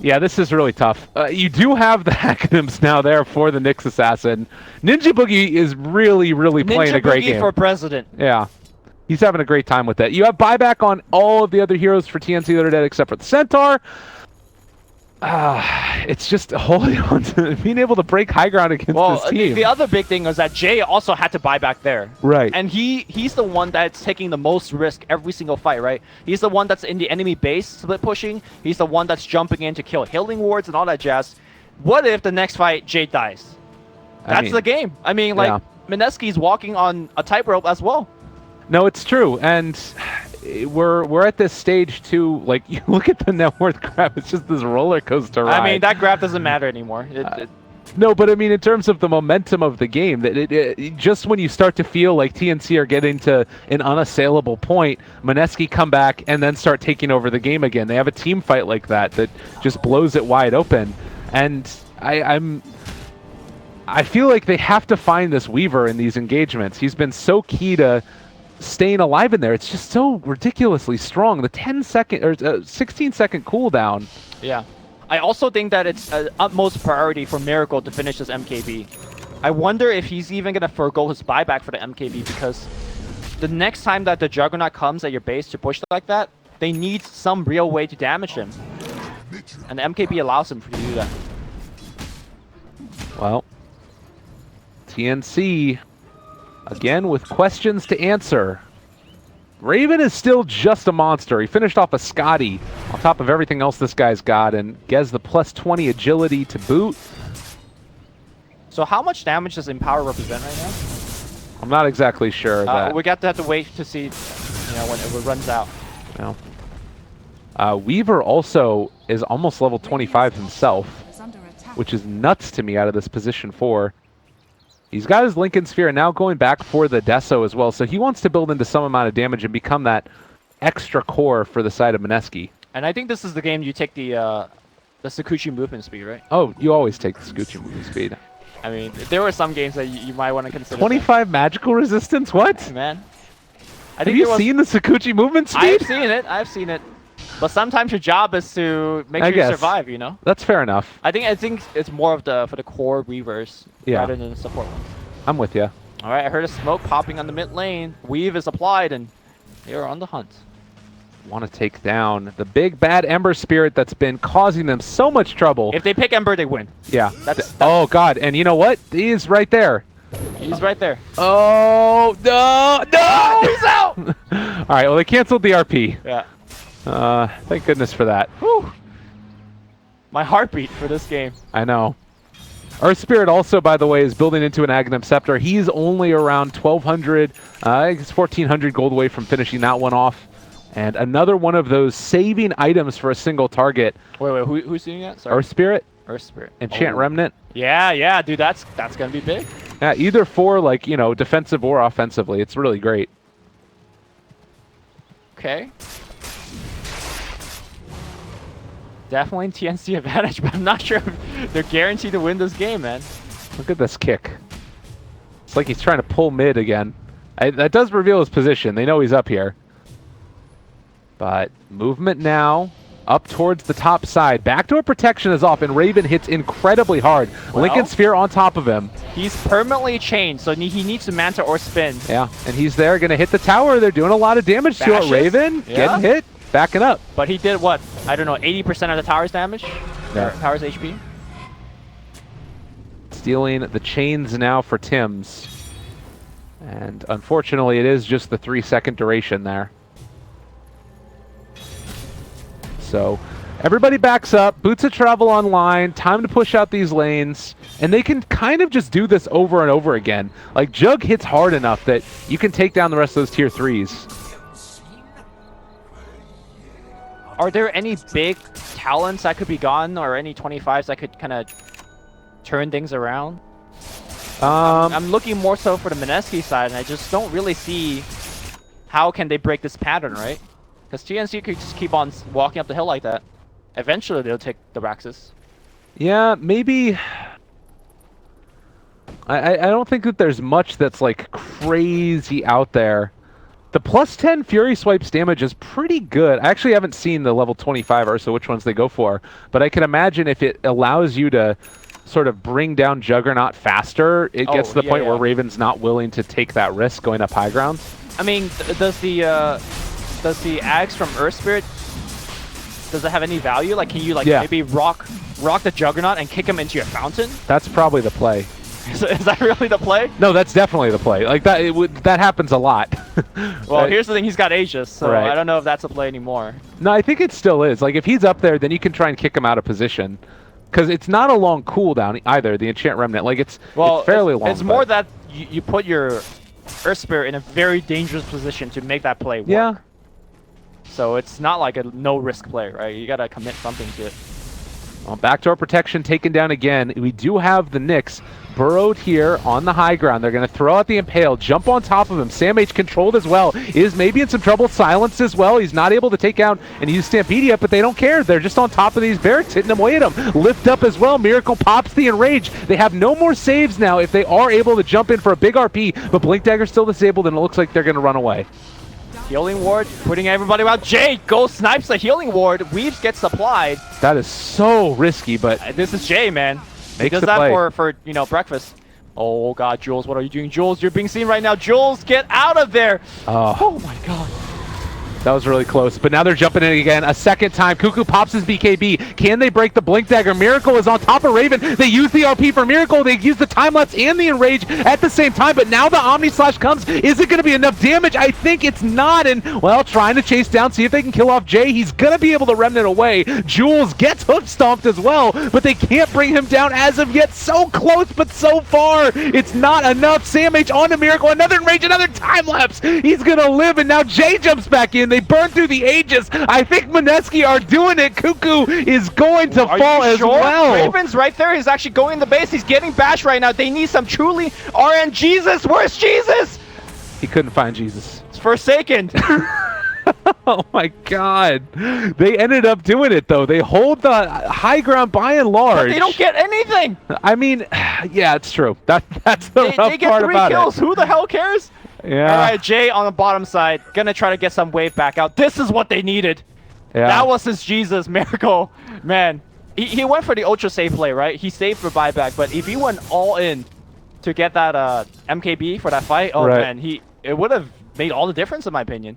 Yeah, this is really tough. You do have the acronyms now there for the Nyx Assassin. Ninja Boogie is really playing a great game. Ninja Boogie for president. Yeah. He's having a great time with that. You have buyback on all of the other heroes for TNC that are dead except for the Centaur. It's just holding on to being able to break high ground against this team. The other big thing was that Jay also had to buy back there. Right. And he's the one that's taking the most risk every single fight, right? He's the one that's in the enemy base split pushing. He's the one that's jumping in to kill healing wards and all that jazz. What if the next fight Jay dies? That's the game. I mean, like, Mineski's walking on a tightrope as well. No, it's true. And we're at this stage too. Like, you look at the net worth graph, it's just this roller coaster ride. I mean, that graph doesn't matter anymore. No, but I mean, in terms of the momentum of the game, that just when you start to feel like TNC are getting to an unassailable point, Mineski come back and then start taking over the game again. They have a team fight like that just blows it wide open. And I feel like they have to find this Weaver in these engagements. He's been so key to staying alive in there. It's just so ridiculously strong. The 10-second or 16-second cooldown. Yeah. I also think that it's utmost priority for Miracle to finish this MKB. I wonder if he's even going to forgo his buyback for the MKB, because the next time that the Juggernaut comes at your base to push like that, they need some real way to damage him. And the MKB allows him to do that. Well, TNC, again with questions to answer. Raven is still just a monster. He finished off a Scotty on top of everything else this guy's got, and gets the +20 agility to boot. So how much damage does Empower represent right now? I'm not exactly sure. We got to have to wait to see, when it runs out. No. Weaver also is almost level 25 himself, which is nuts to me out of this position 4. He's got his Lincoln Sphere and now going back for the Deso as well, so he wants to build into some amount of damage and become that extra core for the side of Mineski. And I think this is the game you take the Sakuchi movement speed, right? Oh, you always take the Sakuchi movement speed. I mean, there were some games that you might want to consider. 25 magical resistance? What? Man. Have you seen the Sakuchi movement speed? I've seen it. But sometimes your job is to make sure you survive, you know? That's fair enough. I think it's more of for the core Weavers rather than the support ones. I'm with you. All right, I heard a smoke popping on the mid lane. Weave is applied, and they are on the hunt. Want to take down the big bad Ember Spirit that's been causing them so much trouble. If they pick Ember, they win. Yeah. That's oh, God. And you know what? He's right there. He's right there. Oh, no. No! He's out! All right, well, they canceled the RP. Yeah. Thank goodness for that. Whew. My heartbeat for this game. I know. Earth Spirit also, by the way, is building into an Aghanim Scepter. He's only around 1,200, I guess 1,400 gold away from finishing that one off. And another one of those saving items for a single target. Wait, who's doing that? Sorry. Earth Spirit. Earth Spirit. Enchant Remnant. Yeah, dude, that's gonna be big. Yeah, either for defensive or offensively. It's really great. Okay. Definitely TNC advantage, but I'm not sure if they're guaranteed to win this game, man. Look at this kick. It's like he's trying to pull mid again. That does reveal his position. They know he's up here. But movement now up towards the top side. Backdoor protection is off, and Raven hits incredibly hard. Well, Lincoln Sphere on top of him. He's permanently chained, so he needs to manta or spin. Yeah, and he's there, going to hit the tower. They're doing a lot of damage to it. Raven getting hit, backing up. But he did what? I don't know, 80% of the tower's damage? Yeah. Tower's HP? Stealing the chains now for Tim's. And unfortunately, it is just the 3-second duration there. So everybody backs up, Boots of Travel online, time to push out these lanes, and they can kind of just do this over and over again. Like, Jug hits hard enough that you can take down the rest of those tier 3s. Are there any big talents that could be gotten, or any 25s that could kind of turn things around? I'm looking more so for the Mineski side, and I just don't really see how can they break this pattern, right? Because TNC could just keep on walking up the hill like that. Eventually, they'll take the Raxus. Yeah, maybe. I don't think that there's much that's like crazy out there. The +10 Fury Swipes damage is pretty good. I actually haven't seen the level 25 or so which ones they go for, but I can imagine if it allows you to sort of bring down Juggernaut faster, it gets to the point where Raven's not willing to take that risk going up high ground. I mean, does the axe from Earth Spirit, does it have any value? Like, can you maybe rock the Juggernaut and kick him into your fountain? That's probably the play. Is that really the play? No, that's definitely the play. Like that, that happens a lot. Well, here's the thing: he's got Aegis, so I don't know if that's a play anymore. No, I think it still is. Like, if he's up there, then you can try and kick him out of position, because it's not a long cooldown either. The Enchant Remnant, like it's fairly long. It's more that you put your Earth Spirit in a very dangerous position to make that play work. Yeah. So it's not like a no-risk play, right? You gotta commit something to it. Well, backdoor protection taken down again. We do have the Nyx burrowed here on the high ground. They're going to throw out the Impale, jump on top of him. Sam H controlled as well. Is maybe in some trouble. Silenced as well. He's not able to take out and use Stampede yet, but they don't care. They're just on top of these barracks, hitting them away at him. Lift up as well. Miracle pops the Enrage. They have no more saves now if they are able to jump in for a big RP, but Blink Dagger's still disabled and it looks like they're going to run away. Healing ward, putting everybody around. Jay goes, snipes the healing ward. Weaves gets supplied. That is so risky, but This is Jay, man. He makes does the that play. for you know, breakfast. Oh god, Jules, what are you doing? Jules, you're being seen right now. Jules, get out of there. Oh my god. That was really close, but now they're jumping in again. A second time, Cuckoo pops his BKB. Can they break the Blink Dagger? Miracle is on top of Raven. They use the RP for Miracle. They use the Time Lapse and the Enrage at the same time, but now the Omni Slash comes. Is it going to be enough damage? I think it's not, and, well, trying to chase down, see if they can kill off Jay. He's going to be able to Remnant away. Jules gets hook stomped as well, but they can't bring him down as of yet. So close, but so far. It's not enough. Sam H onto Miracle. Another Enrage, another Time Lapse. He's going to live, and now Jay jumps back in. They burn through the ages. I think Mineski are doing it. Cuckoo is going to fall as well. Raven's right there. He's actually going in the base. He's getting bashed right now. They need some truly RN Jesus. Where's Jesus? He couldn't find Jesus. It's Forsaken. Oh my god. They ended up doing it though. They hold the high ground by and large. But they don't get anything. I mean, yeah, it's true. That's the rough They get part 3 about kills. it. Who the hell cares? Yeah. All right, Jay on the bottom side. Gonna try to get some wave back out. This is what they needed. Yeah. That was his Jesus Miracle. Man, he went for the ultra safe play, right? He saved for buyback, but if he went all in to get that MKB for that fight, oh Right. man, it would have made all the difference in my opinion.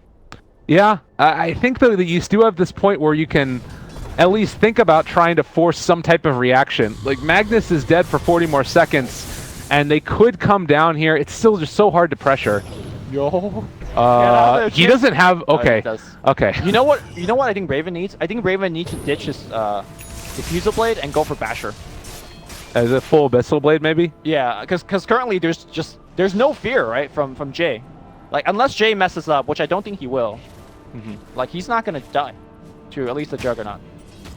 Yeah, I think though that you still have this point where you can at least think about trying to force some type of reaction. Like Magnus is dead for 40 more seconds, and they could come down here. It's still just so hard to pressure. Yo. He doesn't have. Okay. he does. Okay. You know what? You know what I think Raven needs? I think Raven needs to ditch his Diffusal Blade and go for Basher. As a full Abyssal Blade, maybe. Yeah, because currently there's no fear, right, from Jay. Like unless Jay messes up, which I don't think he will. Like he's not gonna die to at least the Juggernaut.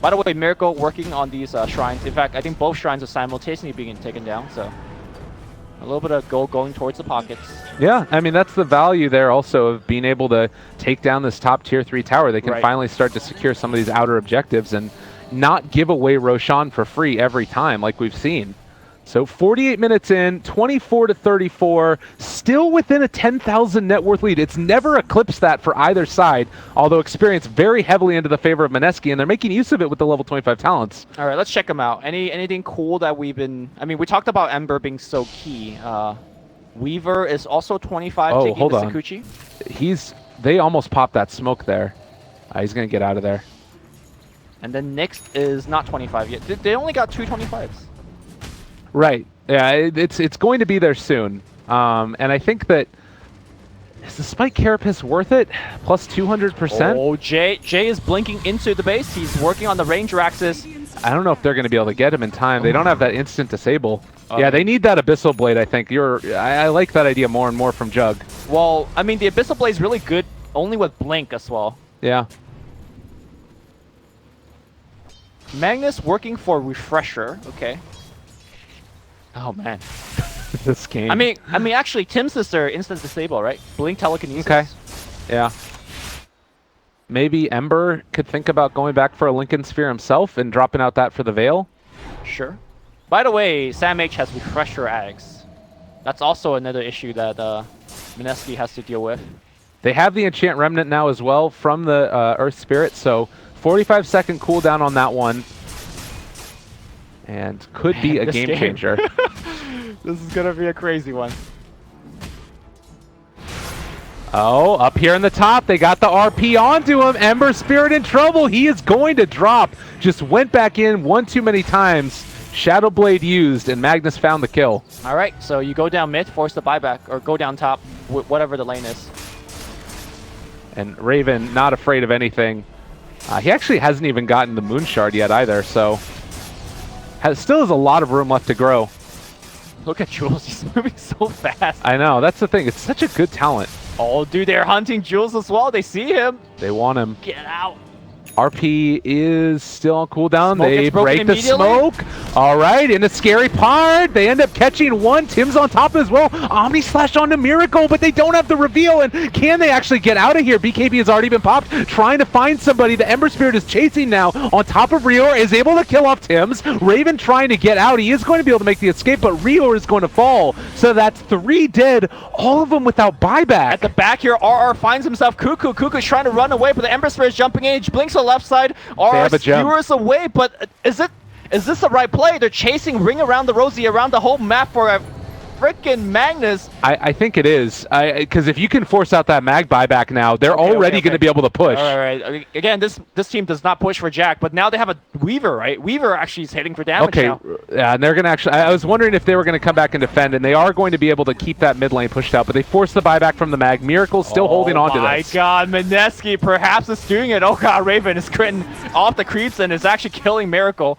By the way, Miracle working on these shrines. In fact, I think both shrines are simultaneously being taken down. So a little bit of going towards the pockets. Yeah, I mean that's the value there also of being able to take down this top tier 3 tower. They can finally start to secure some of these outer objectives and not give away Roshan for free every time like we've seen. So 48 minutes in, 24-34, still within a 10,000 net worth lead. It's never eclipsed that for either side, although experience very heavily into the favor of Mineski, and they're making use of it with the level 25 talents. All right, let's check them out. Anything cool that we've been... I mean, we talked about Ember being so key. Weaver is also 25 taking hold the on. Sakuchi. They almost popped that smoke there. He's going to get out of there. And then Nyx is not 25 yet. They only got 2 25s. Right. Yeah, it's going to be there soon. And I think that is the Spike Carapace worth it? Plus 200%? Oh, Jay is blinking into the base. He's working on the Ranger axis. I don't know if they're going to be able to get him in time. They don't have that instant disable. Yeah, they need that Abyssal Blade, I think. I like that idea more and more from Jug. Well, I mean, the Abyssal Blade is really good only with Blink as well. Yeah. Magnus working for Refresher. Okay. Oh, man. This game. I mean, actually, Tim's sister instant disable, right? Blink telekinesis. Okay. Yeah. Maybe Ember could think about going back for a Lincoln Sphere himself and dropping out that for the Veil. Sure. By the way, Sam H has Refresher Ags. That's also another issue that Mineski has to deal with. They have the Enchant Remnant now as well from the Earth Spirit, so 45-second cooldown on that one. And could be a game changer. This is going to be a crazy one. Oh, up here in the top, they got the RP onto him. Ember Spirit in trouble. He is going to drop. Just went back in one too many times. Shadow Blade used, and Magnus found the kill. All right, so you go down mid, force the buyback, or go down top, whatever the lane is. And Raven, not afraid of anything. He actually hasn't even gotten the Moon Shard yet either, so still has a lot of room left to grow. Look at Jules, he's moving so fast. I know, that's the thing. It's such a good talent. Oh, dude, they're hunting Jules as well. They see him. They want him. Get out. RP is still on cooldown. Smoke They gets broken break the immediately. smoke. All right, in the scary part, they end up catching one. Tim's on top as well. Omni slash onto Miracle, but they don't have the reveal. And can they actually get out of here? BKB has already been popped, trying to find somebody. The Ember Spirit is chasing now on top of Rior, is able to kill off Tim's. Raven trying to get out. He is going to be able to make the escape, but Rior is going to fall. So that's 3 dead, all of them without buyback. At the back here, RR finds himself Cuckoo. Cuckoo's trying to run away, but the Ember Spirit is jumping in. He blinks on the left side. RR skewers away, but is this the right play? They're chasing Ring around the Rosie, around the whole map for a freaking Magnus. I think it is. Because if you can force out that mag buyback now, they're already going to be able to push. All right. Again, this team does not push for Jack, but now they have a Weaver, right? Weaver actually is hitting for damage now. Yeah, and they're going to actually... I was wondering if they were going to come back and defend, and they are going to be able to keep that mid lane pushed out, but they forced the buyback from the mag. Miracle's still holding on to this. Oh my god, Mineski perhaps is doing it. Oh god, Raven is critting off the creeps and is actually killing Miracle.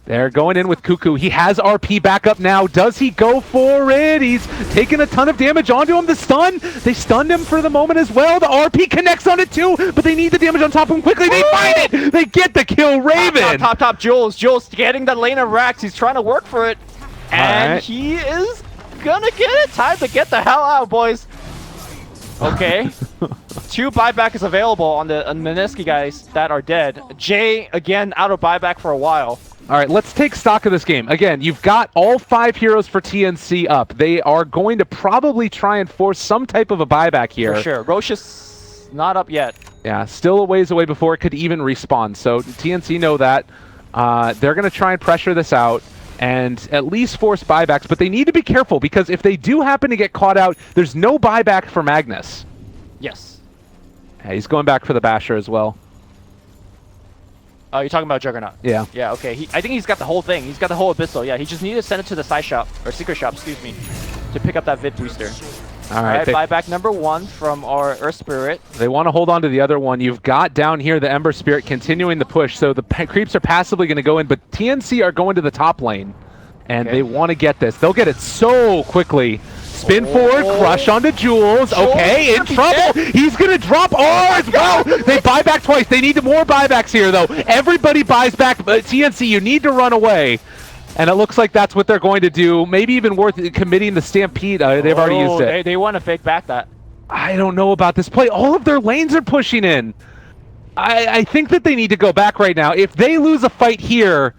They're going in with Cuckoo. He has RP back up now. Does he go for it? He's taking a ton of damage onto him. The stun. They stunned him for the moment as well. The RP connects on it too, but they need the damage on top of him quickly. They find it. They get the kill. Raven. Top. Jules getting the lane of Rax. He's trying to work for it. And he is gonna get it. Time to get the hell out, boys. Okay. 2 buyback is available on the Mineski guys that are dead. Jay, again, out of buyback for a while. All right, let's take stock of this game. Again, you've got all 5 heroes for TNC up. They are going to probably try and force some type of a buyback here. For sure. Roche is not up yet. Yeah, still a ways away before it could even respawn. So TNC know that. They're going to try and pressure this out and at least force buybacks, but they need to be careful because if they do happen to get caught out, there's no buyback for Magnus. Yes. Yeah, he's going back for the Basher as well. Oh, you're talking about Juggernaut? Yeah. Yeah, okay. I think he's got the whole thing. He's got the whole Abyssal. Yeah, he just needed to send it to the side shop, or secret shop, excuse me, to pick up that Vid booster. All right, buyback number 1 from our Earth Spirit. They want to hold on to the other one. You've got down here the Ember Spirit continuing the push, so the creeps are passively going to go in, but TNC are going to the top lane, and they want to get this. They'll get it so quickly. Spin forward, crush onto Jules. Okay, in trouble. He's going to drop R as well. They buy back twice. They need more buybacks here, though. Everybody buys back. TNC, you need to run away. And it looks like that's what they're going to do. Maybe even worth committing the Stampede. They've already used it. They want to fake back that. I don't know about this play. All of their lanes are pushing in. I think that they need to go back right now. If they lose a fight here,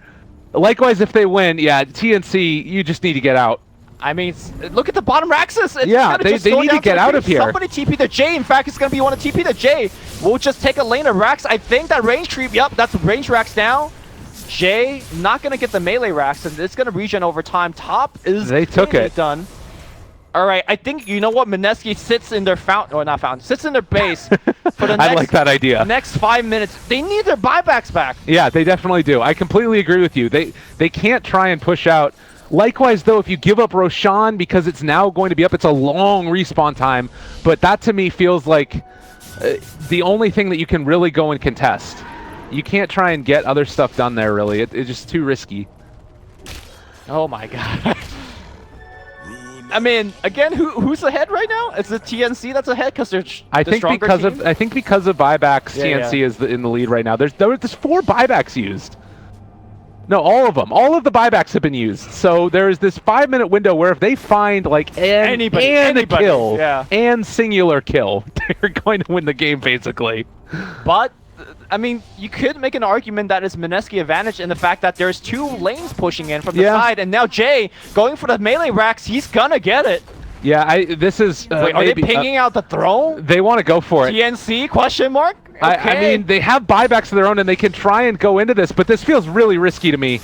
likewise if they win, yeah, TNC, you just need to get out. I mean, look at the bottom Raxus. Yeah, they need to get out of here. Somebody TP the J. In fact, it's going to be one to TP the J. We'll just take a lane of Rax. I think that range creep, yep, that's range Rax now. J not going to get the melee Rax, and it's going to regen over time. Top is done. All right, I think, you know what, Mineski sits in their fountain, or not fountain, sits in their base for the next, I like that idea. Next 5 minutes. They need their buybacks back. Yeah, they definitely do. I completely agree with you. They can't try and push out. Likewise, though, if you give up Roshan because it's now going to be up, it's a long respawn time. But that to me feels like the only thing that you can really go and contest. You can't try and get other stuff done there, really. It's just too risky. Oh my god. I mean, again, who's ahead right now? It's the TNC that's ahead because they're I think because of buybacks, TNC is in the lead right now. There's 4 buybacks used. No, all of them. All of the buybacks have been used. So there's this 5-minute window where if they find like anybody, a kill, and singular kill, they're going to win the game basically. But I mean, you could make an argument that it's Mineski advantage in the fact that there's 2 lanes pushing in from the side, and now Jay going for the melee racks. He's gonna get it. Yeah, this is. Wait, are they pinging out the throne? They want to go for it. TNC? Question mark? Okay. I mean, they have buybacks of their own, and they can try and go into this, but this feels really risky to me.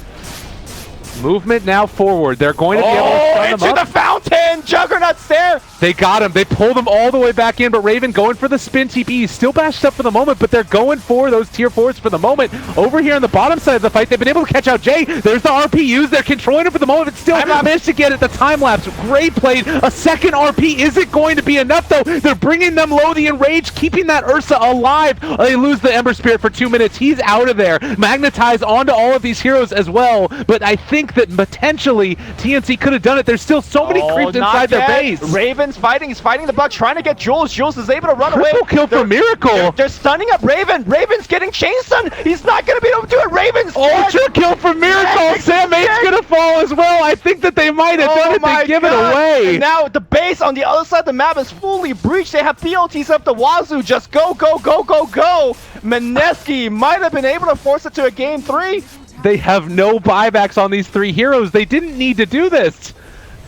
Movement now forward. They're going to be able to stun them up. Into the fountain! Juggernaut's there! They got him. They pulled him all the way back in, but Raven going for the spin TP. He's still bashed up for the moment, but they're going for those tier 4s for the moment. Over here on the bottom side of the fight, they've been able to catch out Jay. There's the RPUs. They're controlling it for the moment, but still managed to get it. The time lapse. Great play. A second RP isn't going to be enough, though. They're bringing them low. The Enrage, keeping that Ursa alive. They lose the Ember Spirit for 2 minutes. He's out of there. Magnetized onto all of these heroes as well, but I think that potentially TNC could have done it. There's still so many creeps inside inside their base. Raven's fighting. He's fighting the bug, trying to get Jules. Jules is able to run away. Triple kill for Miracle. They're stunning up Raven. Raven's getting chain stun. He's not going to be able to do it. Raven's Ultra kill for Miracle. Sam 8's going to fall as well. I think that they might have done it. They give it away. And now the base on the other side of the map is fully breached. They have PLTs up the wazoo. Just go, go, go, go, go. Mineski might have been able to force it to a game 3. They have no buybacks on these 3 heroes. They didn't need to do this.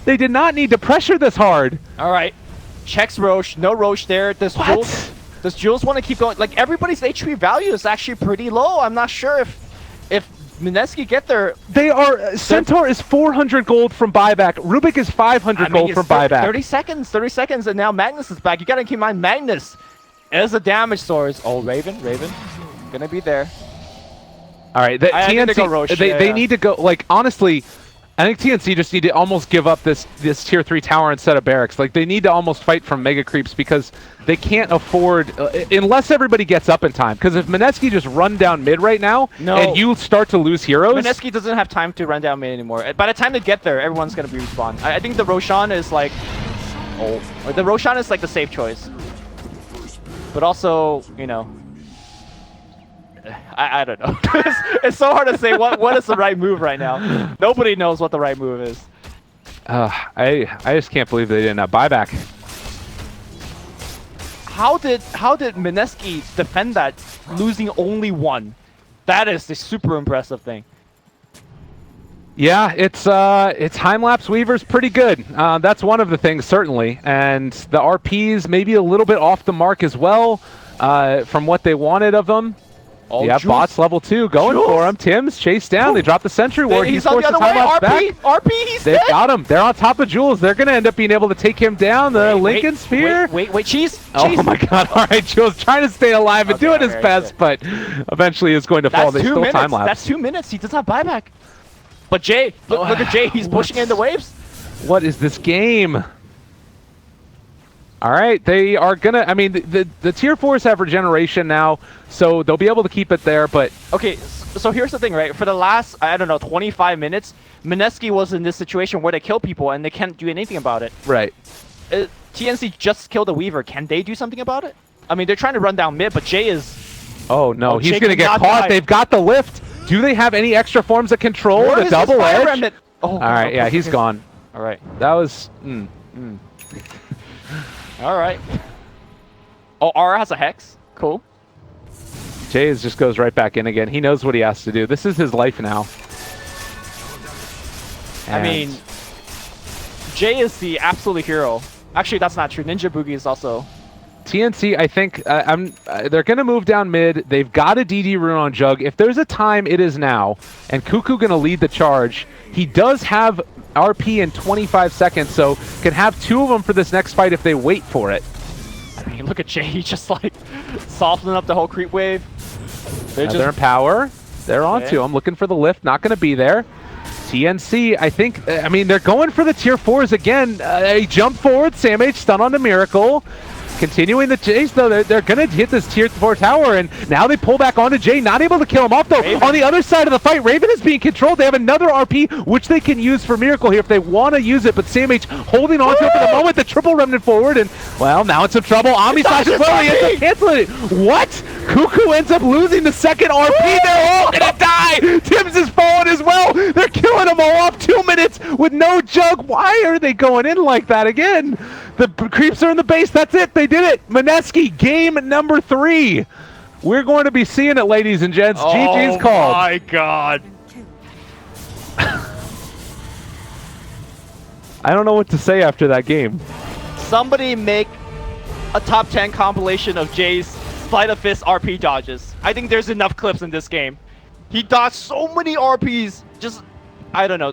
They did not need to pressure this hard. All right. Checks Roche. No Roche there. Does Jules want to keep going? Like, everybody's HP value is actually pretty low. I'm not sure if Mineski get there. They are... Centaur is 400 gold from buyback. Rubik is 500 gold from buyback. 30 seconds, and now Magnus is back. You got to keep in mind, Magnus is a damage source. Oh, Raven. Gonna be there. All right, TNC, they need to go, like, honestly, I think TNC just need to almost give up this tier 3 tower instead of barracks. Like, they need to almost fight from mega creeps because they can't afford, unless everybody gets up in time. Because if Mineski just run down mid right now, and you start to lose heroes... Mineski doesn't have time to run down mid anymore. By the time they get there, everyone's going to be respawned. I think the Roshan is like... the Roshan is like the safe choice. But also, you know... I don't know. It's so hard to say what is the right move right now. Nobody knows what the right move is. I just can't believe they didn't have buyback. How did Mineski defend that, losing only 1? That is the super impressive thing. Yeah, it's time-lapse Weaver's pretty good. That's one of the things, certainly. And the RPs maybe a little bit off the mark as well from what they wanted of them. Oh, yeah, Jules. bots level 2 going for him. Tim's chased down. They dropped the sentry ward. He's on the other way. RP, he's They've dead. got him. They're on top of Jules. They're going to end up being able to take him down. The Lincoln Spear. Wait, cheese. Oh my god. All right, Jules trying to stay alive and doing his best, but eventually is going to fall. They still time lapse. That's 2 minutes. He does not buyback. But Jay, look at Jay. He's pushing in the waves. What is this game? All right, they are gonna. I mean, the tier 4s have regeneration now, so they'll be able to keep it there. But okay, so here's the thing, right? For the last, I don't know, 25 minutes, Mineski was in this situation where they kill people and they can't do anything about it. Right. TNC just killed a Weaver. Can they do something about it? I mean, they're trying to run down mid, but Jay is. Oh no, he's gonna get caught. They've got the lift. Do they have any extra forms of control? The double edge. Oh, all right, yeah, he's gone. All right, that was. All right. Oh, Aura has a Hex. Cool. Jays just goes right back in again. He knows what he has to do. This is his life now. I mean, Jay is the absolute hero. Actually, that's not true. Ninja Boogie is also... TNC, I think, they're going to move down mid. They've got a DD rune on Jug. If there's a time, it is now. And Cuckoo going to lead the charge. He does have RP in 25 seconds, so can have 2 of them for this next fight if they wait for it. I mean, look at Jay. He just, like, softening up the whole creep wave. They're in power. They're on to him. Looking for the lift. Not going to be there. TNC, I think, I mean, they're going for the tier 4s again. A jump forward. Sam H stun on the Miracle. Continuing the chase, though, they're going to hit this tier 4 tower, and now they pull back onto Jay, not able to kill him off, though. Raven. On the other side of the fight, Raven is being controlled. They have another RP, which they can use for Miracle here if they want to use it, but Sam H holding on to it for the moment. The triple remnant forward, and, well, now it's some trouble. Omni Slash as well, he ends up canceling it. What? Cuckoo ends up losing the second RP. They're all going to die. Tim's is falling as well. They're killing them all off. 2 minutes with no Jug. Why are they going in like that again? The creeps are in the base. That's it. They did it. Mineski, game number 3. We're going to be seeing it, ladies and gents. GG's called. Oh my god. I don't know what to say after that game. Somebody make a top 10 compilation of Jay's Sleight of Fist RP dodges. I think there's enough clips in this game. He dodged so many RPs. Just, I don't know.